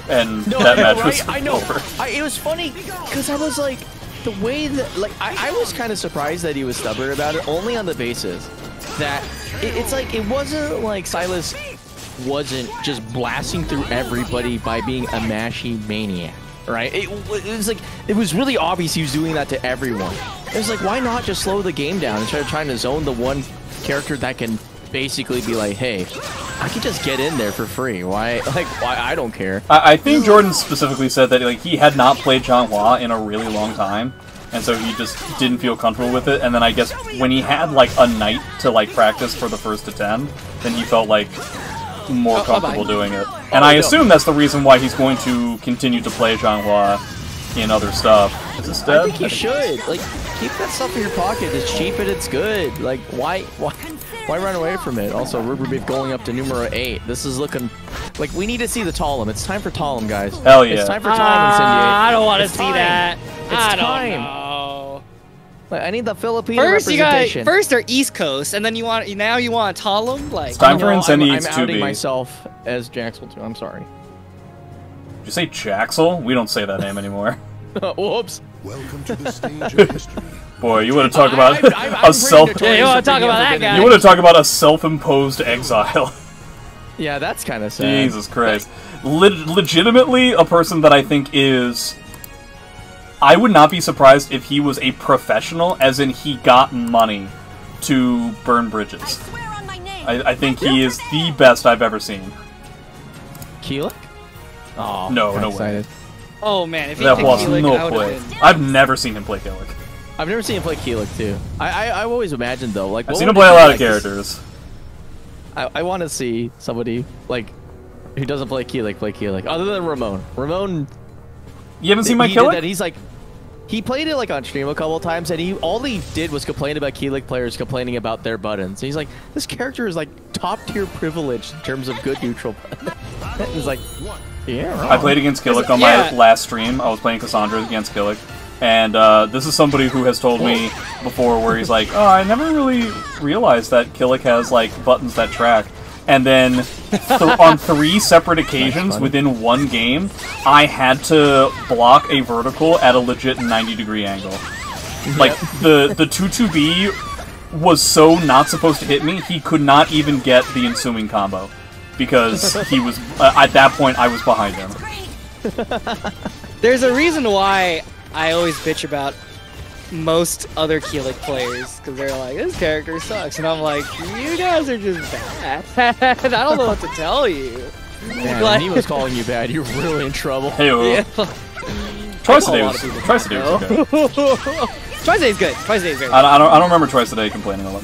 Speaker 2: and that match was
Speaker 3: I know.
Speaker 2: over.
Speaker 3: It was funny because I was like, the way that, like, I was kind of surprised that he was stubborn about it, only on the basis that it's like, it wasn't like Silas wasn't just blasting through everybody by being a mashy maniac, right? It was like, it was really obvious he was doing that to everyone. It was like, why not just slow the game down instead of trying to zone the one character that can basically be like, hey, I could just get in there for free. Why I don't care.
Speaker 2: I think Jordan specifically said that like he had not played Xianghua in a really long time, and so he just didn't feel comfortable with it. And then I guess when he had like a night to like practice for the first to 10, then he felt like more comfortable doing it. And I assume that's the reason why he's going to continue to play Xianghua in other stuff. Is this dead?
Speaker 3: I think you should. Like, keep that stuff in your pocket. It's cheap and it's good. Like, why run away from it? Also, Ruber Beef going up to numero 8. This is looking like we need to see the Talum. It's time for Talum, guys.
Speaker 2: Hell yeah.
Speaker 3: It's time for Talum, Incendiate.
Speaker 1: I don't want to
Speaker 3: It's
Speaker 1: see
Speaker 3: time.
Speaker 1: that.
Speaker 3: It's
Speaker 1: I don't
Speaker 3: time.
Speaker 1: know.
Speaker 3: Like, I need the Filipino
Speaker 1: First
Speaker 3: representation.
Speaker 1: first they're East Coast, and then you want Talum? Like,
Speaker 2: It's time
Speaker 3: You
Speaker 2: for
Speaker 3: know,
Speaker 2: Incendiates
Speaker 3: I'm
Speaker 2: to
Speaker 3: outing
Speaker 2: be.
Speaker 3: myself as Jaxel too. I'm sorry.
Speaker 2: Did you say Jaxel? We don't say that name anymore.
Speaker 3: Whoops.
Speaker 6: Welcome to the stage of history.
Speaker 2: Boy, you want to talk about
Speaker 3: I'm
Speaker 2: a self.
Speaker 3: pretty
Speaker 1: Yeah, you wanna
Speaker 3: notorious
Speaker 1: talk
Speaker 3: for
Speaker 1: about
Speaker 3: being
Speaker 1: that
Speaker 3: able to
Speaker 1: guy?
Speaker 3: get
Speaker 2: You want to talk about a self-imposed exile.
Speaker 3: Yeah, that's kind of sad.
Speaker 2: Jesus Christ. Legitimately, a person that I think is... I would not be surprised if he was a professional, as in he got money to burn bridges. I think he is the best I've ever seen.
Speaker 3: Keelik? Oh,
Speaker 2: No,
Speaker 3: I'm
Speaker 2: no way.
Speaker 3: excited.
Speaker 1: oh man, if he
Speaker 2: That
Speaker 1: picked
Speaker 2: was
Speaker 1: Keelik,
Speaker 2: no
Speaker 1: I would've
Speaker 2: play.
Speaker 1: been-
Speaker 2: I've never seen him play Killick.
Speaker 3: I've never seen him play Keelik too. I've always imagined though, like
Speaker 2: I've
Speaker 3: what
Speaker 2: seen him
Speaker 3: would
Speaker 2: play
Speaker 3: it
Speaker 2: a
Speaker 3: be
Speaker 2: lot of
Speaker 3: like this-
Speaker 2: characters.
Speaker 3: I want to see somebody like who doesn't play Keelik, other than Ramon. Ramon,
Speaker 2: You haven't seen my
Speaker 3: he did
Speaker 2: Keelik?
Speaker 3: that. He's like, he played it like on stream a couple of times, and all he did was complain about Keelik players complaining about their buttons. And he's like, this character is like top tier privilege in terms of good neutral buttons. He's like, yeah, wrong.
Speaker 2: I played against Killick on my last stream. I was playing Cassandra against Killick. And this is somebody who has told me before where he's like, oh, I never really realized that Killick has, like, buttons that track. And then on 3 separate occasions within one game, I had to block a vertical at a legit 90-degree angle. Like, the 2-2-B was so not supposed to hit me, he could not even get the ensuing combo. Because he was, at that point, I was behind him.
Speaker 1: There's a reason why I always bitch about most other Keelik players, because they're like, this character sucks, and I'm like, you guys are just bad. I don't know what to tell you.
Speaker 3: Man,
Speaker 1: Like-
Speaker 3: when he was calling you bad, you're really in trouble.
Speaker 2: Hey,
Speaker 1: Yeah.
Speaker 2: Twice a day
Speaker 1: I call a lot
Speaker 2: was
Speaker 1: of people
Speaker 2: Twice a day was okay.
Speaker 1: Twice a day is good. Twice a day is very good.
Speaker 2: I don't remember Twice a day complaining a lot.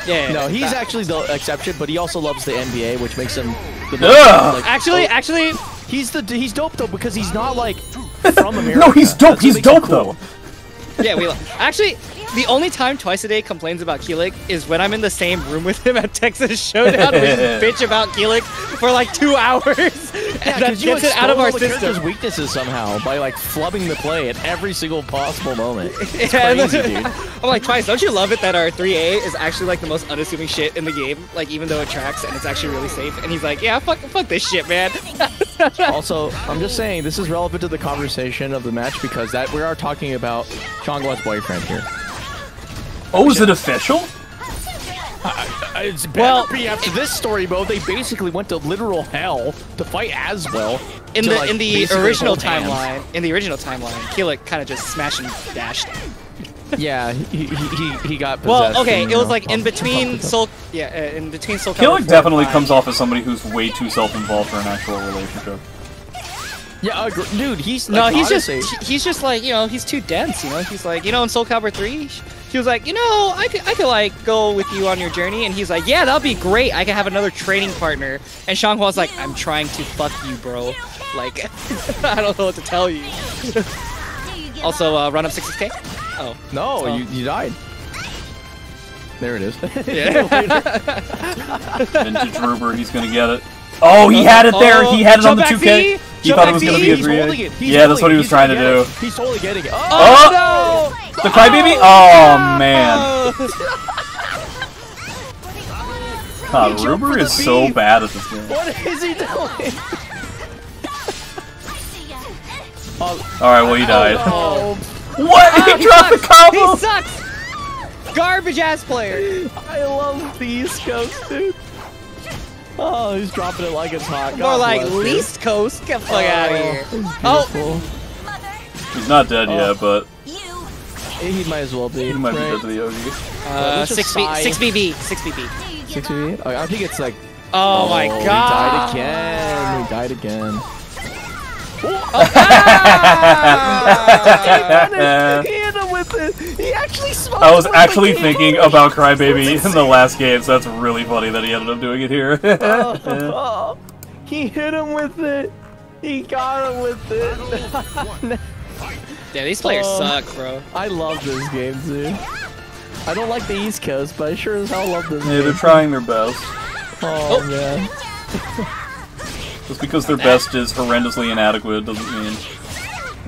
Speaker 1: Yeah,
Speaker 3: No, he's
Speaker 1: that-
Speaker 3: actually the exception, but he also loves the NBA, which makes him the
Speaker 2: Ugh!
Speaker 3: like,
Speaker 1: Actually,
Speaker 3: he's dope though because he's not like from America.
Speaker 2: No, he's dope.
Speaker 3: That's what
Speaker 2: He's
Speaker 3: makes him
Speaker 2: dope
Speaker 3: cool.
Speaker 2: though.
Speaker 1: yeah, actually, the only time Twice a Day complains about Keelik is when I'm in the same room with him at Texas Showdown, and we just bitch about Keelik for like 2 hours, and that
Speaker 3: you
Speaker 1: gets it out of our
Speaker 3: expose all the character's
Speaker 1: system.
Speaker 3: weaknesses somehow by like flubbing the play at every single possible moment. It's
Speaker 1: Yeah, and
Speaker 3: crazy,
Speaker 1: then-
Speaker 3: dude.
Speaker 1: I'm like, Twice, don't you love it that our 3A is actually like the most unassuming shit in the game? Like, even though it tracks and it's actually really safe. And he's like, yeah, fuck this shit, man.
Speaker 3: Also, I'm just saying this is relevant to the conversation of the match because that we are talking about Changhua's boyfriend here.
Speaker 2: Oh, is it official?
Speaker 3: It's
Speaker 1: Well,
Speaker 3: after this story mode, they basically went to literal hell to fight Aswell.
Speaker 1: In
Speaker 3: to,
Speaker 1: the
Speaker 3: like,
Speaker 1: in the
Speaker 3: basically
Speaker 1: original
Speaker 3: hold hands.
Speaker 1: timeline, Keelik kind of just smashed and dashed.
Speaker 3: Yeah, he got possessed.
Speaker 1: Well, okay,
Speaker 3: and,
Speaker 1: it was
Speaker 3: you
Speaker 1: like
Speaker 3: know,
Speaker 1: in between Soul
Speaker 2: Killick
Speaker 1: Calibur 4
Speaker 2: definitely
Speaker 1: and 5.
Speaker 2: comes off as somebody who's way too self-involved for an actual relationship.
Speaker 3: Yeah, dude, he's
Speaker 1: No,
Speaker 3: like,
Speaker 1: he's
Speaker 3: honestly,
Speaker 1: he's just like, you know, he's too dense, you know. He's like, you know, in Soul Calibur 3, he was like, you know, I could like go with you on your journey, and he's like, yeah, that'll be great. I could have another training partner. And Shanghua's like, I'm trying to fuck you, bro. Like, I don't know what to tell you. Also, run up 66K. Oh,
Speaker 3: no,
Speaker 1: Oh.
Speaker 3: you died. There it is.
Speaker 1: yeah.
Speaker 2: Vintage Ruber, he's gonna get it. Oh, he had it there. He had it on the
Speaker 1: Jump
Speaker 2: 2K.
Speaker 1: back
Speaker 2: He
Speaker 1: Jump
Speaker 2: thought it
Speaker 1: back
Speaker 2: was gonna
Speaker 1: V.
Speaker 2: be a
Speaker 3: He's
Speaker 2: 3A.
Speaker 3: holding it. He's
Speaker 2: Yeah, that's
Speaker 3: holding
Speaker 2: what he
Speaker 3: it.
Speaker 2: was
Speaker 3: He's
Speaker 2: trying to
Speaker 3: gonna
Speaker 2: do.
Speaker 3: get it. He's totally getting it.
Speaker 1: Oh,
Speaker 2: The Crybaby? Oh man. God, Ruber is so bad at this game.
Speaker 3: What is he doing?
Speaker 2: Alright, well, he died.
Speaker 3: Oh,
Speaker 2: What? He dropped the combo!
Speaker 1: He sucks! Garbage ass player!
Speaker 3: I love the East Coast, dude. Oh, he's dropping it like it's hot.
Speaker 1: More
Speaker 3: God
Speaker 1: like
Speaker 3: bless him.
Speaker 1: least coast. Get the fuck out of here. Oh,
Speaker 3: Beautiful.
Speaker 2: He's not dead yet, but
Speaker 3: He might as well be.
Speaker 2: he might be
Speaker 3: right?
Speaker 2: dead to the Yogi.
Speaker 3: let's just sigh.
Speaker 1: 6BB. 6BB.
Speaker 3: 6 I think it's like.
Speaker 1: Oh my
Speaker 3: He
Speaker 1: god.
Speaker 3: died again. He died again. He hit him with it. He actually smoked.
Speaker 2: I was
Speaker 3: with
Speaker 2: actually
Speaker 3: the
Speaker 2: thinking
Speaker 3: keyboard.
Speaker 2: about Crybaby in the last game, so that's really funny that he ended up doing it here.
Speaker 3: Oh, he hit him with it. He got him with it.
Speaker 1: Yeah, these players suck, bro.
Speaker 3: I love this game, dude. I don't like the East Coast, but I sure as hell love this
Speaker 2: Yeah, they're
Speaker 3: game.
Speaker 2: trying their best.
Speaker 3: Oh, man.
Speaker 2: Just because their best is horrendously inadequate doesn't mean,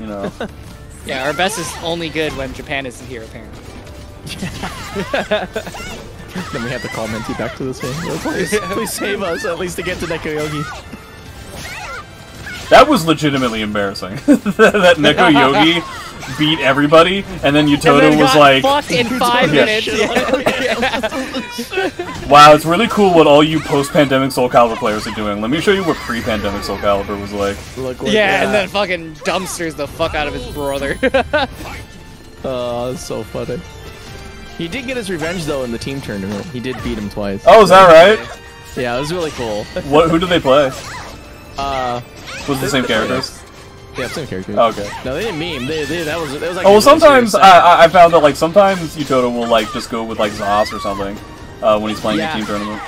Speaker 2: you know.
Speaker 1: Yeah, our best is only good when Japan isn't here, apparently.
Speaker 3: Then we have to call Menti back to this game. Please save us, at least to get to Nekoyogi.
Speaker 2: That was legitimately embarrassing. that Neko Yogi beat everybody, and then Utoto
Speaker 1: and then
Speaker 2: was
Speaker 1: got
Speaker 2: like,
Speaker 1: fucked in 5
Speaker 2: Yeah.
Speaker 1: minutes.
Speaker 2: wow, it's really cool what all you post-pandemic Soul Calibur players are doing. Let me show you what pre-pandemic Soul Calibur was like.
Speaker 3: Look like
Speaker 1: Yeah, and
Speaker 3: that.
Speaker 1: then fucking dumpsters the fuck out of his brother.
Speaker 3: Oh, that's so funny. He did get his revenge, though, in the team tournament. He did beat him twice.
Speaker 2: Oh, is that right?
Speaker 3: Yeah, it was really cool.
Speaker 2: Who did they play?
Speaker 3: Uh,
Speaker 2: Was it the same characters?
Speaker 3: Yeah, same character.
Speaker 2: Okay.
Speaker 3: No, they didn't meme. That was like.
Speaker 2: Oh, well, sometimes I found that like sometimes Yutoto will like just go with like Zos or something when he's playing a team tournament.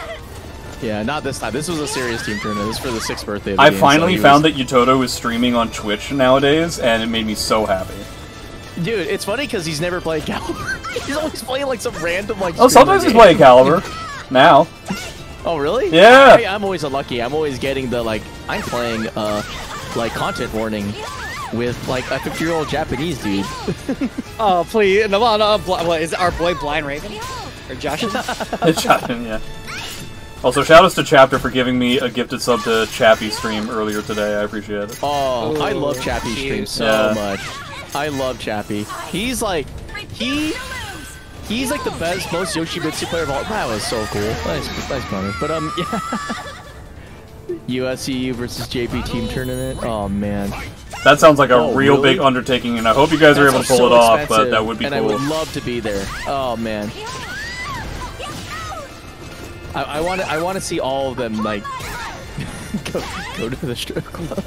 Speaker 3: Yeah, not this time. This was a serious team tournament. This is for the 6th birthday of the
Speaker 2: I
Speaker 3: game,
Speaker 2: finally
Speaker 3: so
Speaker 2: found that Yutoto is streaming on Twitch nowadays, and it made me so happy.
Speaker 3: Dude, it's funny because he's never played Caliber. He's always playing like some random like.
Speaker 2: Oh, sometimes he's playing Caliber. Now.
Speaker 3: Oh, really?
Speaker 2: Yeah.
Speaker 3: I'm always unlucky. I'm always getting the like. I'm playing like content warning with like a 50-year-old Japanese dude.
Speaker 1: Oh please, no, what is it, our boy Blind Raven or Joshin?
Speaker 2: Joshin, yeah. Also, shoutouts to Chapter for giving me a gifted sub to Chappie's stream earlier today. I appreciate it.
Speaker 3: Oh, I
Speaker 1: Ooh,
Speaker 3: love Chappie's stream
Speaker 1: cute.
Speaker 3: so much. I love Chappie. He's like, he's like the best, most Yoshimitsu player of all. That was so cool. Nice moment. But yeah. USCU versus JP team tournament. Oh man.
Speaker 2: That sounds like a real
Speaker 3: really?
Speaker 2: big undertaking, and I hope you guys are able to pull
Speaker 3: so
Speaker 2: it off. But
Speaker 3: expensive,
Speaker 2: that would be
Speaker 3: and
Speaker 2: cool.
Speaker 3: I would love to be there. Oh man. I want to see all of them like go to the strip club.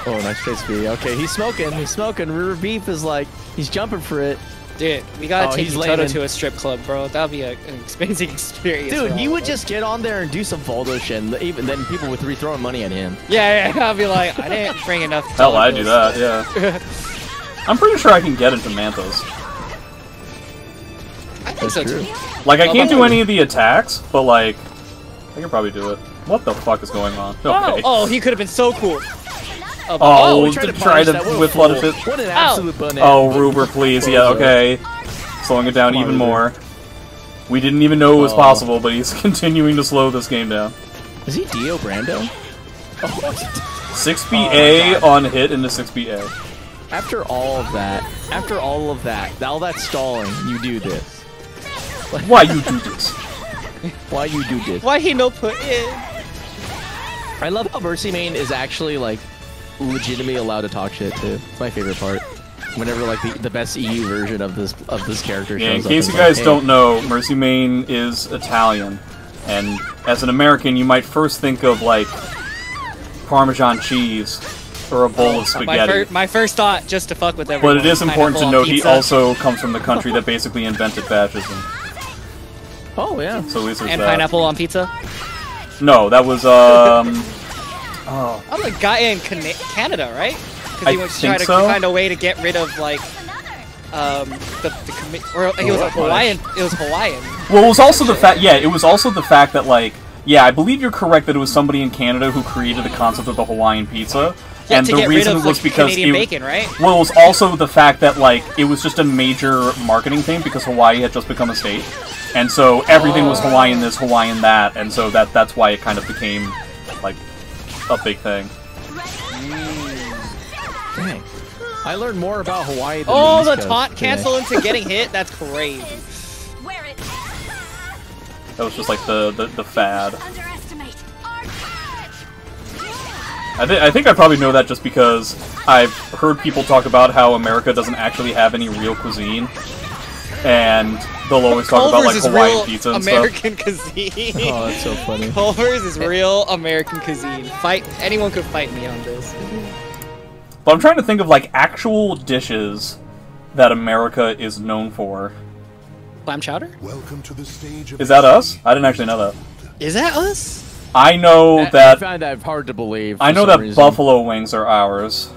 Speaker 3: Oh, nice face B. Okay, he's smoking. He's smoking. River Beef is like he's jumping for it.
Speaker 1: Dude, we gotta take
Speaker 3: he's
Speaker 1: Toto
Speaker 3: laying.
Speaker 1: to a strip club, bro. That'd be an expensive experience.
Speaker 3: Dude,
Speaker 1: for
Speaker 3: he
Speaker 1: all
Speaker 3: would
Speaker 1: of us.
Speaker 3: just get on there and do some Voldo shit, and even then people would be throwing money at him.
Speaker 1: Yeah, I'll be like, I didn't bring enough.
Speaker 2: Hell, I do
Speaker 1: dollars.
Speaker 2: that. Yeah. I'm pretty sure I can get into Mantos.
Speaker 1: I think so too.
Speaker 2: Like, I
Speaker 1: Well,
Speaker 2: can't
Speaker 1: but-
Speaker 2: do any of the attacks, but like, I can probably do it. What the fuck is going on? Okay.
Speaker 1: Oh, he could have been so cool.
Speaker 2: Oh,
Speaker 3: we
Speaker 2: to
Speaker 3: tried to
Speaker 2: try
Speaker 3: punish
Speaker 2: to
Speaker 3: that. What a
Speaker 2: with
Speaker 3: fool.
Speaker 2: what if it?
Speaker 3: What an absolute banana.
Speaker 2: Oh, Ruber, please. Yeah, okay. Slowing it down
Speaker 3: Come on,
Speaker 2: even
Speaker 3: Ruber.
Speaker 2: more. We didn't even know it was
Speaker 3: Oh.
Speaker 2: possible, but he's continuing to slow this game down.
Speaker 3: Is he Dio Brando? Oh,
Speaker 2: 6BA on hit into 6BA.
Speaker 3: after all of that, all that stalling, you do this.
Speaker 2: Why you do this?
Speaker 3: Why you do this?
Speaker 1: Why he no put in?
Speaker 3: I love how Mercy Main is actually like legitimately allowed to talk shit too. It's my favorite part. Whenever like the best EU version of this character
Speaker 2: Yeah, in
Speaker 3: shows up.
Speaker 2: case
Speaker 3: it's
Speaker 2: you guys
Speaker 3: like, hey,
Speaker 2: don't know, Mercy Main is Italian, and as an American, you might first think of like Parmesan cheese or a bowl of spaghetti.
Speaker 1: My first thought, just to fuck with everyone.
Speaker 2: But it is important to
Speaker 1: pineapple on
Speaker 2: note he
Speaker 1: pizza.
Speaker 2: also comes from the country that basically invented fascism.
Speaker 3: Oh yeah.
Speaker 2: So at least there's
Speaker 1: And
Speaker 2: that.
Speaker 1: pineapple on pizza.
Speaker 2: No, that was oh,
Speaker 1: I'm a guy in Canada, right? Because
Speaker 2: I
Speaker 1: he was
Speaker 2: think
Speaker 1: trying to
Speaker 2: so.
Speaker 1: find a way to get rid of like or it was Hawaiian. It was Hawaiian.
Speaker 2: well, it was also the fact. Yeah, it was also the fact that like, yeah, I believe you're correct that it was somebody in Canada who created the concept of the Hawaiian pizza,
Speaker 1: Yeah,
Speaker 2: and
Speaker 1: to
Speaker 2: the
Speaker 1: get rid
Speaker 2: reason
Speaker 1: of
Speaker 2: was
Speaker 1: like
Speaker 2: because
Speaker 1: Canadian
Speaker 2: it,
Speaker 1: bacon, right?
Speaker 2: well, it was also the fact that like it was just a major marketing thing because Hawaii had just become a state, and so everything was Hawaiian this, Hawaiian that, and so that's why it kind of became like a big thing.
Speaker 3: Dang. I learned more about Hawaii than
Speaker 1: Oh,
Speaker 3: the
Speaker 1: the
Speaker 3: East
Speaker 1: taunt
Speaker 3: Coast
Speaker 1: cancel into getting hit. That's crazy.
Speaker 2: That was just like the fad. I think I probably know that just because I've heard people talk about how America doesn't actually have any real cuisine, and they'll always talk about like
Speaker 1: Culver's is
Speaker 2: Hawaiian
Speaker 1: real
Speaker 2: pizza and
Speaker 1: American cuisine.
Speaker 3: today. Oh, that's so funny.
Speaker 1: Culver's is real American cuisine. Anyone could fight me on this.
Speaker 2: But I'm trying to think of like actual dishes that America is known for.
Speaker 1: Clam chowder?
Speaker 6: Welcome to the stage of
Speaker 2: Is that us? I didn't actually know that.
Speaker 1: Is that us?
Speaker 2: I know
Speaker 3: I
Speaker 2: that
Speaker 3: find that hard to believe.
Speaker 2: I
Speaker 3: for
Speaker 2: know
Speaker 3: some
Speaker 2: that
Speaker 3: reason.
Speaker 2: buffalo wings are ours,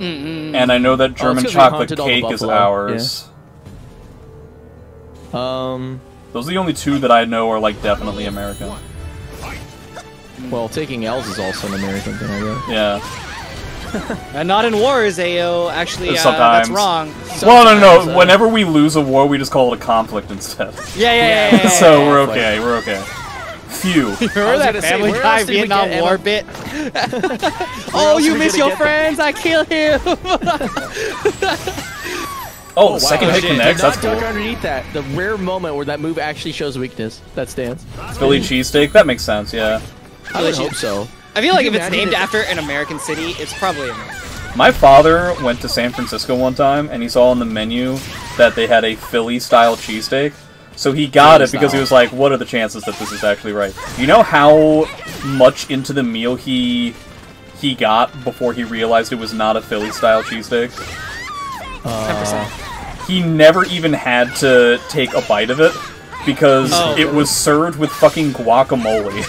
Speaker 2: and I know that German
Speaker 3: 'cause we
Speaker 2: chocolate
Speaker 3: hunted all the
Speaker 2: cake is
Speaker 3: buffalo,
Speaker 2: ours. Those are the only two that I know are like definitely American.
Speaker 3: Well, taking L's is also an American thing, I guess.
Speaker 2: Yeah.
Speaker 1: And not in wars, Ayo. Actually,
Speaker 2: Sometimes.
Speaker 1: that's wrong.
Speaker 2: Well,
Speaker 3: Sometimes,
Speaker 2: no. Whenever we lose a war, we just call it a conflict instead.
Speaker 1: Yeah.
Speaker 2: So we're okay. We're okay. Phew.
Speaker 1: Remember that
Speaker 3: gonna say,
Speaker 1: Family
Speaker 3: where
Speaker 1: Guy
Speaker 3: else did we
Speaker 1: Vietnam
Speaker 3: get
Speaker 1: War
Speaker 3: Emma?
Speaker 1: bit?
Speaker 3: else
Speaker 1: You
Speaker 3: we
Speaker 1: miss
Speaker 3: gonna
Speaker 1: your
Speaker 3: get
Speaker 1: friends, I kill him!
Speaker 2: Oh, the second hit
Speaker 3: shit.
Speaker 2: connects.
Speaker 3: Do not
Speaker 2: That's cool.
Speaker 3: duck underneath that. The rare moment where that move actually shows weakness. That stands.
Speaker 2: Philly cheesesteak. That makes sense. Yeah.
Speaker 3: I would hope so.
Speaker 1: I feel like
Speaker 3: Can
Speaker 1: if
Speaker 3: you
Speaker 1: it's
Speaker 3: imagine
Speaker 1: named
Speaker 3: if-
Speaker 1: after an American city, it's probably American.
Speaker 2: My father went to San Francisco one time, and he saw on the menu that they had a Philly-style cheesesteak. So he got it because he was like, what are the chances that this is actually right? You know how much into the meal he he got before he realized it was not a Philly-style cheesesteak?
Speaker 1: 10%.
Speaker 2: He never even had to take a bite of it because it was served with fucking guacamole.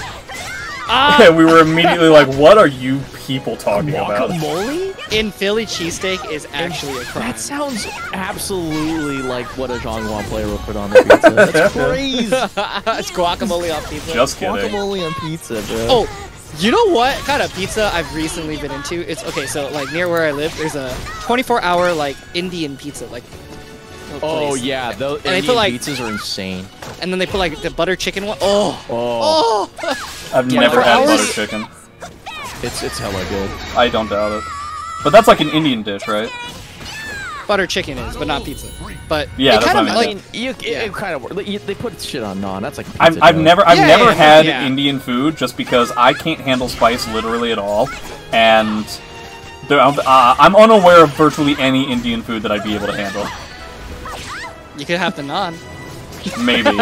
Speaker 2: And we were immediately like, what are you people talking about?
Speaker 3: Guacamole?
Speaker 1: In Philly, cheesesteak is actually a crime.
Speaker 3: That sounds absolutely like what a Zhonghua player would put on the pizza. That's crazy.
Speaker 1: It's guacamole on pizza.
Speaker 2: Just kidding.
Speaker 3: Guacamole on pizza, bro.
Speaker 1: Oh, you know what kind of pizza I've recently been into? It's okay. So like near where I live, there's a 24-hour like Indian pizza like.
Speaker 3: Oh yeah, those
Speaker 1: they
Speaker 3: Indian
Speaker 1: put, like,
Speaker 3: pizzas are insane.
Speaker 1: And then they put like the butter chicken one. Oh.
Speaker 3: Oh,
Speaker 2: I've
Speaker 1: Yeah,
Speaker 2: never
Speaker 1: for
Speaker 2: had
Speaker 1: hours?
Speaker 2: butter chicken.
Speaker 3: it's hella good.
Speaker 2: I don't doubt it. But that's like an Indian dish, right?
Speaker 1: Butter chicken is, but not pizza. But
Speaker 2: Yeah,
Speaker 1: it
Speaker 2: that's
Speaker 1: kind
Speaker 2: what
Speaker 1: of
Speaker 2: I mean.
Speaker 1: like
Speaker 3: It kind of they put shit on naan. That's like pizza
Speaker 2: I've
Speaker 3: dough.
Speaker 2: never
Speaker 1: Yeah,
Speaker 2: had
Speaker 1: yeah.
Speaker 2: Indian food just because I can't handle spice literally at all, and I'm unaware of virtually any Indian food that I'd be able to handle.
Speaker 1: you could have the naan.
Speaker 2: Maybe,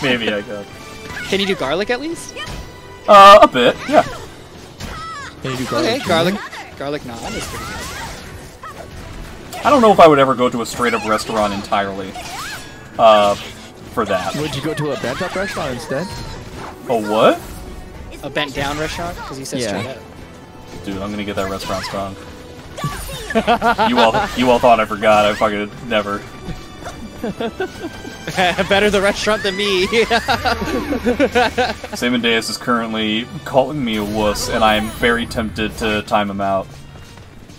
Speaker 2: maybe I could.
Speaker 1: Can you do garlic at least?
Speaker 2: A bit, yeah.
Speaker 3: Can you do
Speaker 1: Okay,
Speaker 3: garlic?
Speaker 1: garlic naan is pretty good.
Speaker 2: I don't know if I would ever go to a straight-up restaurant entirely. For that.
Speaker 3: Would you go to a bent up restaurant instead?
Speaker 2: A what?
Speaker 1: A bent down restaurant because you said
Speaker 3: Yeah.
Speaker 1: straight up.
Speaker 2: Dude, I'm gonna get that restaurant strong. you all thought I forgot. I fucking never.
Speaker 1: Better the restaurant than me.
Speaker 2: Samandeus is currently calling me a wuss, and I am very tempted to time him out.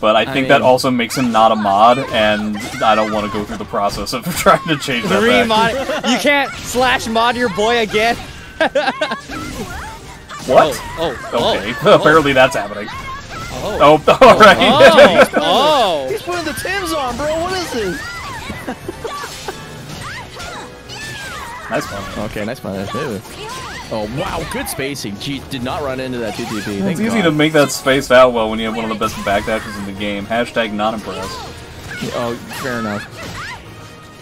Speaker 2: But I think that
Speaker 3: mean-
Speaker 2: also makes him not a mod, and I don't want to go through the process of trying to change that back.
Speaker 1: Remod. You can't /mod your boy again.
Speaker 2: What?
Speaker 1: Oh.
Speaker 2: Okay, apparently that's happening.
Speaker 1: Oh.
Speaker 2: Oh, alright.
Speaker 1: Oh.
Speaker 3: He's putting the Timbs on, bro. What is this?
Speaker 2: Nice one.
Speaker 3: Okay, nice one. Oh wow, good spacing. Gee, did not run into that 2TP.
Speaker 2: It's easy to make that space out well when you have one of the best backdashes in the game. Hashtag not impressed.
Speaker 3: Oh, fair enough.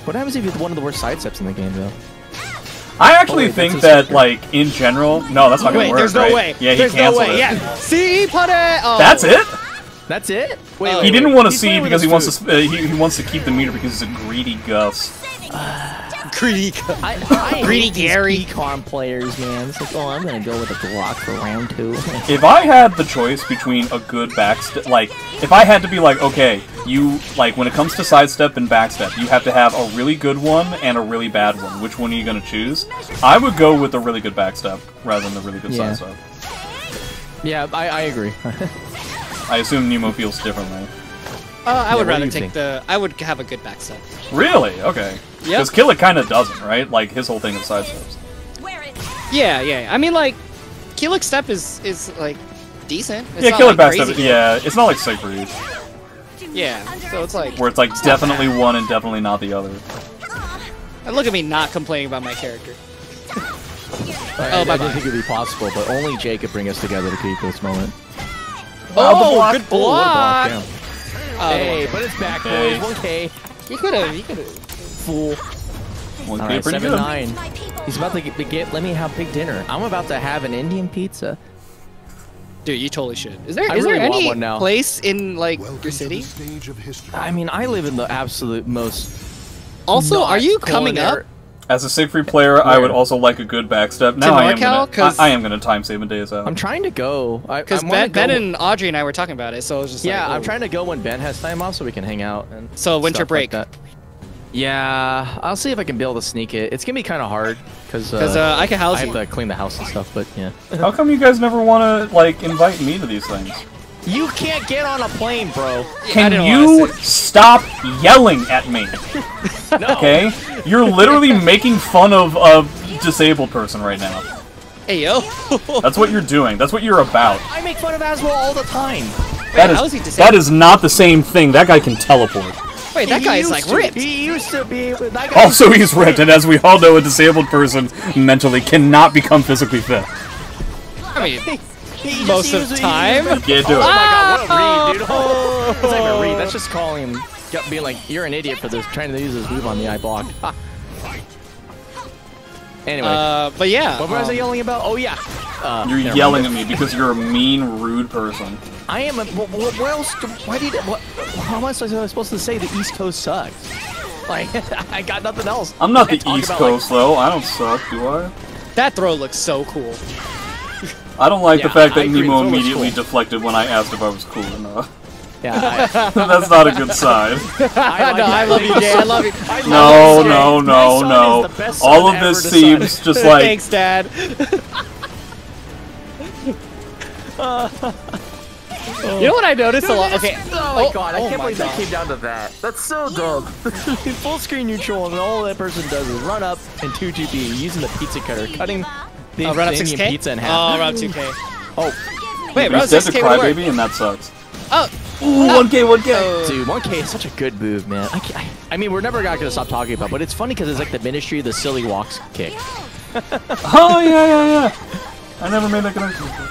Speaker 3: What happens if you have one of the worst sidesteps in the game, though?
Speaker 2: I actually
Speaker 3: wait,
Speaker 2: think
Speaker 3: that's
Speaker 2: that,
Speaker 3: his
Speaker 2: like, in general... No, that's not gonna
Speaker 1: Wait,
Speaker 2: work,
Speaker 1: there's no
Speaker 2: right?
Speaker 1: way.
Speaker 2: Yeah, he
Speaker 1: there's no
Speaker 2: canceled
Speaker 1: way.
Speaker 2: it.
Speaker 1: Yeah. See, put it. Oh.
Speaker 2: That's it?
Speaker 3: That's it? Wait,
Speaker 1: Oh.
Speaker 2: He didn't want to
Speaker 3: He's
Speaker 2: see
Speaker 3: playing with
Speaker 2: because he
Speaker 3: his
Speaker 2: wants
Speaker 3: food.
Speaker 2: to. He wants to keep the meter because he's a greedy Gus.
Speaker 1: Greedy.
Speaker 3: I
Speaker 1: Greedy
Speaker 3: hate these
Speaker 1: Gary.
Speaker 3: P-Con players, man. It's like, oh, I'm gonna go with a Glock for round 2.
Speaker 2: If I had the choice between a good backstep, like, if I had to be like, okay, you, like, when it comes to sidestep and backstep, you have to have a really good one and a really bad one. Which one are you gonna choose? I would go with the really good backstep rather than the really good
Speaker 3: Yeah.
Speaker 2: sidestep.
Speaker 3: Yeah, I agree.
Speaker 2: I assume Nemo feels differently.
Speaker 1: I would
Speaker 3: what do
Speaker 1: rather
Speaker 3: you
Speaker 1: take
Speaker 3: think?
Speaker 1: the. I would have a good backstep.
Speaker 2: Really? Okay.
Speaker 1: Yep.
Speaker 2: Because Killick kind of doesn't, right? Like, his whole thing is sidesteps.
Speaker 1: Yeah. I mean, like, Keelik step is like decent. It's
Speaker 2: Yeah,
Speaker 1: not,
Speaker 2: Killick
Speaker 1: like,
Speaker 2: backstep,
Speaker 1: crazy
Speaker 2: yeah, it's not like Siegfried,
Speaker 1: good. Yeah. So it's like.
Speaker 2: where it's like definitely one and definitely not the other.
Speaker 1: And look at me not complaining about my character.
Speaker 3: I
Speaker 1: bye-bye.
Speaker 3: didn't think it'd be possible, but only Jake could bring us together to keep this moment.
Speaker 1: Oh, good
Speaker 3: Oh, what a
Speaker 1: block.
Speaker 3: damn.
Speaker 1: Oh,
Speaker 3: Hey, but it's back,
Speaker 2: Okay.
Speaker 3: boys. 1K.
Speaker 1: you could have. You could have.
Speaker 3: Fool.
Speaker 2: One
Speaker 3: All
Speaker 2: K
Speaker 3: right,
Speaker 2: pretty good.
Speaker 3: 7-9. He's about to get. Let me have big dinner. I'm about to have an Indian pizza.
Speaker 1: Dude, you totally should. Is there
Speaker 3: I
Speaker 1: is there
Speaker 3: really want
Speaker 1: any
Speaker 3: one now.
Speaker 1: place in like
Speaker 6: Welcome
Speaker 1: your
Speaker 6: to
Speaker 1: city?
Speaker 6: the stage of history.
Speaker 3: I mean, I live in the absolute most.
Speaker 1: Also,
Speaker 3: not
Speaker 1: are you coming up?
Speaker 3: culinary-
Speaker 2: As a Siegfried player, I would also like a good backstep. Now I am
Speaker 1: NorCal?
Speaker 2: gonna,
Speaker 1: 'Cause-
Speaker 2: I am gonna time Samandeus out.
Speaker 3: I'm trying to go.
Speaker 1: Because
Speaker 3: I wanna
Speaker 1: Ben
Speaker 3: go-
Speaker 1: and Audrey and I were talking about it, so it was just
Speaker 3: Yeah,
Speaker 1: like,
Speaker 3: I'm trying to go when Ben has time off so we can hang out and.
Speaker 1: So, winter
Speaker 3: stuff
Speaker 1: break.
Speaker 3: Like that. Yeah, I'll see if I can be able to sneak it. It's gonna be kind of hard because
Speaker 1: Because I can house
Speaker 3: I
Speaker 1: you.
Speaker 3: have to clean the house and stuff. But yeah,
Speaker 2: How come you guys never want to like invite me to these things?
Speaker 3: you can't get on a plane, bro.
Speaker 2: Can
Speaker 1: didn't
Speaker 2: you
Speaker 1: wanna say-
Speaker 2: stop yelling at me?
Speaker 3: No.
Speaker 2: Okay, you're literally making fun of a disabled person right now.
Speaker 1: Hey yo.
Speaker 2: That's what you're doing. That's what you're about.
Speaker 3: I make fun of Aswell all the time.
Speaker 2: That
Speaker 1: how is he
Speaker 2: is
Speaker 1: disabled?
Speaker 2: that is not the same thing. That guy can teleport.
Speaker 1: Wait, that
Speaker 3: He
Speaker 1: guy is
Speaker 3: used
Speaker 1: like
Speaker 3: to-
Speaker 1: ripped.
Speaker 3: He used to be. That guy
Speaker 2: Also, he's ripped, and as we all know, a disabled person mentally cannot become physically fit.
Speaker 1: I mean,
Speaker 3: he just
Speaker 1: most of
Speaker 3: used
Speaker 1: the
Speaker 3: to-
Speaker 1: time.
Speaker 2: Can't do
Speaker 3: Oh
Speaker 2: it.
Speaker 3: my god, what a read, dude.
Speaker 1: Oh.
Speaker 3: That's not even a read. That's just calling him, being like, you're an idiot for this, trying to use this move on the eye block. Anyway,
Speaker 1: But yeah.
Speaker 3: what was I yelling about? Oh yeah,
Speaker 2: You're
Speaker 3: never
Speaker 2: yelling
Speaker 3: mind.
Speaker 2: at me because you're a mean, rude person.
Speaker 3: I am. What else? Why did? How am I supposed to say the East Coast sucks? Like, I got nothing else.
Speaker 2: I'm not the
Speaker 3: I talk
Speaker 2: East
Speaker 3: about,
Speaker 2: Coast, though. I don't suck, do I?
Speaker 1: That throw looks so cool.
Speaker 2: I don't like the
Speaker 3: Yeah,
Speaker 2: fact
Speaker 3: I
Speaker 2: that
Speaker 3: agree,
Speaker 2: Nemo
Speaker 3: the throw looks
Speaker 2: immediately
Speaker 3: cool.
Speaker 2: deflected when I asked if I was cool or not.
Speaker 3: Yeah.
Speaker 2: That's not a good sign.
Speaker 1: I love you, Jay. I love you.
Speaker 2: No,
Speaker 3: Jay.
Speaker 2: no,
Speaker 3: My
Speaker 2: no,
Speaker 3: son
Speaker 2: no.
Speaker 3: is the best
Speaker 2: All
Speaker 3: son
Speaker 2: of this
Speaker 3: ever to son.
Speaker 2: seems just like...
Speaker 1: Thanks, Dad. You know what I noticed a lot? Okay.
Speaker 3: Oh my god, I can't
Speaker 1: my
Speaker 3: believe that
Speaker 1: God.
Speaker 3: came down to that. That's so dumb. Full screen neutral, and all that person does is run up in 2GP using the pizza cutter, cutting the
Speaker 1: Run up
Speaker 3: Indian
Speaker 1: 6K?
Speaker 3: pizza in
Speaker 1: Oh,
Speaker 3: half.
Speaker 1: run up 2K.
Speaker 3: Oh,
Speaker 1: Wait, run
Speaker 2: You
Speaker 1: up
Speaker 2: said to
Speaker 1: 6K would work.
Speaker 2: Crybaby, and that sucks.
Speaker 1: Oh,
Speaker 2: Ooh, 1K, 1K!
Speaker 1: oh.
Speaker 3: dude, 1K is such a good move, man. I mean, we're never gonna stop talking about, but it's funny because it's like the Ministry of the Silly Walks kick.
Speaker 2: Oh, yeah. I never made that connection before.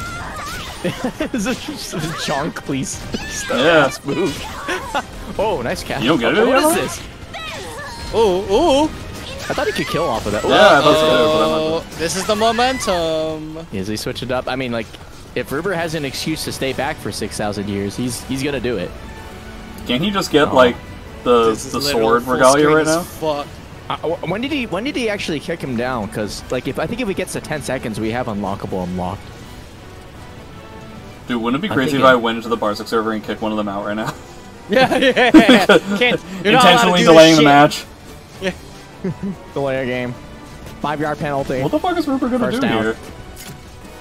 Speaker 3: It's a John Cleese
Speaker 2: Yeah.
Speaker 3: move. Oh, nice catch.
Speaker 2: You don't get it
Speaker 3: What
Speaker 2: yet?
Speaker 3: is this?
Speaker 1: Ooh.
Speaker 3: I thought he could kill off of that. Ooh.
Speaker 2: Yeah, I thought so, but I'm
Speaker 1: Oh,
Speaker 2: not.
Speaker 1: this is the momentum.
Speaker 3: Is he switching it up? I mean, like, if Ruber has an excuse to stay back for 6,000 years, he's gonna do it.
Speaker 2: Can't he just get,
Speaker 3: Oh.
Speaker 2: like, the
Speaker 1: This is
Speaker 2: sword
Speaker 1: literal full
Speaker 2: regalia
Speaker 1: screen
Speaker 2: right
Speaker 1: as
Speaker 2: now?
Speaker 1: Fuck.
Speaker 3: When did he actually kick him down? Because like I think if he gets to 10 seconds, we have unlockable unlocked.
Speaker 2: Dude, wouldn't it be
Speaker 3: I'm
Speaker 2: crazy if
Speaker 3: thinking-
Speaker 2: I went into the Barsic server and kicked one of them out right now?
Speaker 1: Yeah. Can't. You're not allowed to
Speaker 2: Intentionally
Speaker 1: do
Speaker 2: delaying
Speaker 1: this
Speaker 2: the
Speaker 1: shit.
Speaker 2: match.
Speaker 3: Delay a game. 5-yard penalty.
Speaker 2: What the fuck is Rupert gonna
Speaker 3: First
Speaker 2: do
Speaker 3: down.
Speaker 2: here?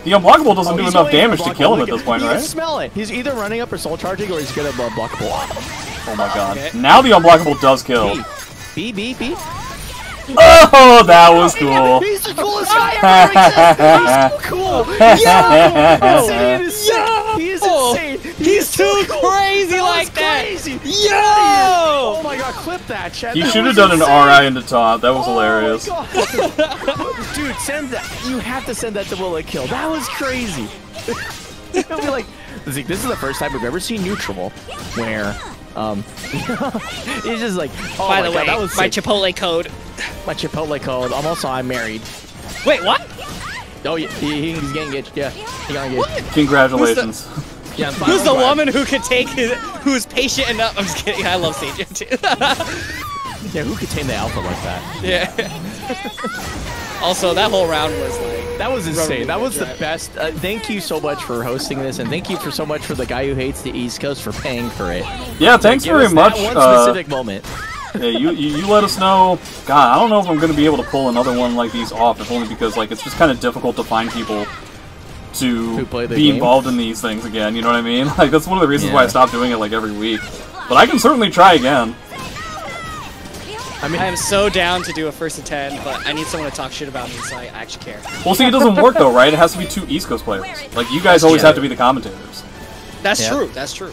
Speaker 2: The unblockable doesn't do
Speaker 3: He's
Speaker 2: enough
Speaker 3: going
Speaker 2: damage to
Speaker 3: unblockable.
Speaker 2: kill him at
Speaker 3: Look
Speaker 2: this point,
Speaker 3: you can
Speaker 2: right?
Speaker 3: smell it. He's either running up or soul charging, or he's gonna unblockable.
Speaker 2: Oh my god.
Speaker 1: Okay.
Speaker 2: Now the unblockable does kill.
Speaker 3: B.
Speaker 2: Oh, that was cool.
Speaker 3: He's the coolest guy ever. He's so cool. He is insane.
Speaker 1: He's too crazy like that.
Speaker 3: Crazy.
Speaker 1: Yo!
Speaker 3: Oh my god, clip that, Chad.
Speaker 2: He
Speaker 3: That
Speaker 2: should have
Speaker 3: was
Speaker 2: done an
Speaker 3: insane.
Speaker 2: RI into top. That was hilarious.
Speaker 3: Oh my God. Dude, send that. You have to send that to Willow Kill. That was crazy. He'll be like, this is the first time we've ever seen neutral where, it's just like, oh
Speaker 1: By
Speaker 3: my
Speaker 1: the
Speaker 3: God,
Speaker 1: way,
Speaker 3: that was
Speaker 1: my
Speaker 3: sick.
Speaker 1: Chipotle code.
Speaker 3: My Chipotle code. I'm married.
Speaker 1: Wait, what?
Speaker 3: Oh yeah, he's getting engaged. Yeah, he got engaged.
Speaker 2: Congratulations.
Speaker 3: Yeah, I'm fine.
Speaker 1: Who's the
Speaker 3: I'm fine.
Speaker 1: woman who could take who's patient enough? I'm just kidding. I love Sage too.
Speaker 3: Yeah, who could tame the alpha like that?
Speaker 1: Yeah. Also, that whole round was like.
Speaker 3: That was insane. That was the
Speaker 1: Right.
Speaker 3: best. Thank you so much for hosting this, and thank you for so much for the guy who hates the East Coast for paying for it.
Speaker 2: Yeah, thanks
Speaker 3: Give
Speaker 2: very
Speaker 3: us
Speaker 2: much.
Speaker 3: That one specific moment.
Speaker 2: Yeah, you let us know. God, I don't know if I'm gonna be able to pull another one like these off, if only because like it's just kind of difficult to find people to
Speaker 3: Who play the
Speaker 2: be
Speaker 3: game?
Speaker 2: involved in these things again. You know what I mean? Like that's one of the reasons why I
Speaker 3: Yeah.
Speaker 2: stopped doing it like every week. But I can certainly try again.
Speaker 3: I mean,
Speaker 1: I am so down to do a first and 10, but I need someone to talk shit about me, so I actually care.
Speaker 2: Well, see, it doesn't work though, right? It has to be two East Coast players. Like you guys always have to be the commentators.
Speaker 1: That's
Speaker 3: Yeah.
Speaker 1: true. That's true.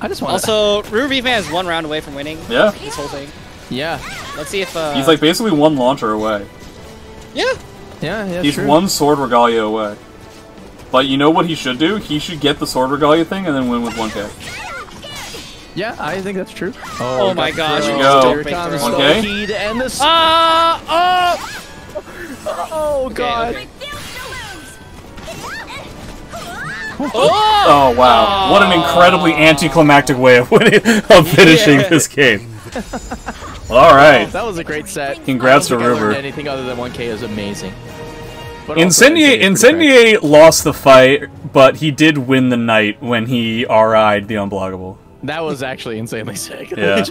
Speaker 3: I just want
Speaker 1: Also, Ruby fan is one round away from winning
Speaker 2: Yeah,
Speaker 1: this whole thing.
Speaker 3: yeah,
Speaker 1: Let's see if.
Speaker 2: he's like basically one launcher away.
Speaker 1: Yeah.
Speaker 3: yeah,
Speaker 2: He's
Speaker 3: true.
Speaker 2: one sword regalia away. But you know what he should do? He should get the sword regalia thing and then win with 1K.
Speaker 3: Yeah, I think that's true.
Speaker 1: Oh my gosh.
Speaker 2: There
Speaker 1: you
Speaker 2: we
Speaker 1: just
Speaker 2: go.
Speaker 1: don't
Speaker 3: Here
Speaker 1: break
Speaker 3: comes
Speaker 1: through.
Speaker 2: Okay.
Speaker 3: the key to end the. Oh god.
Speaker 1: Okay. Oh!
Speaker 2: Oh wow! What an incredibly anticlimactic way of finishing
Speaker 1: Yeah.
Speaker 2: this game. All right,
Speaker 3: That was a great set.
Speaker 2: Congrats
Speaker 3: I don't
Speaker 2: to
Speaker 3: think I learned
Speaker 2: Ruber.
Speaker 3: Anything other than 1K is amazing. But also
Speaker 2: Incendiate
Speaker 3: Incendiate's pretty cracked.
Speaker 2: lost the fight, but he did win the night when he RI'd the unblockable.
Speaker 3: That was actually insanely sick.
Speaker 2: Yeah.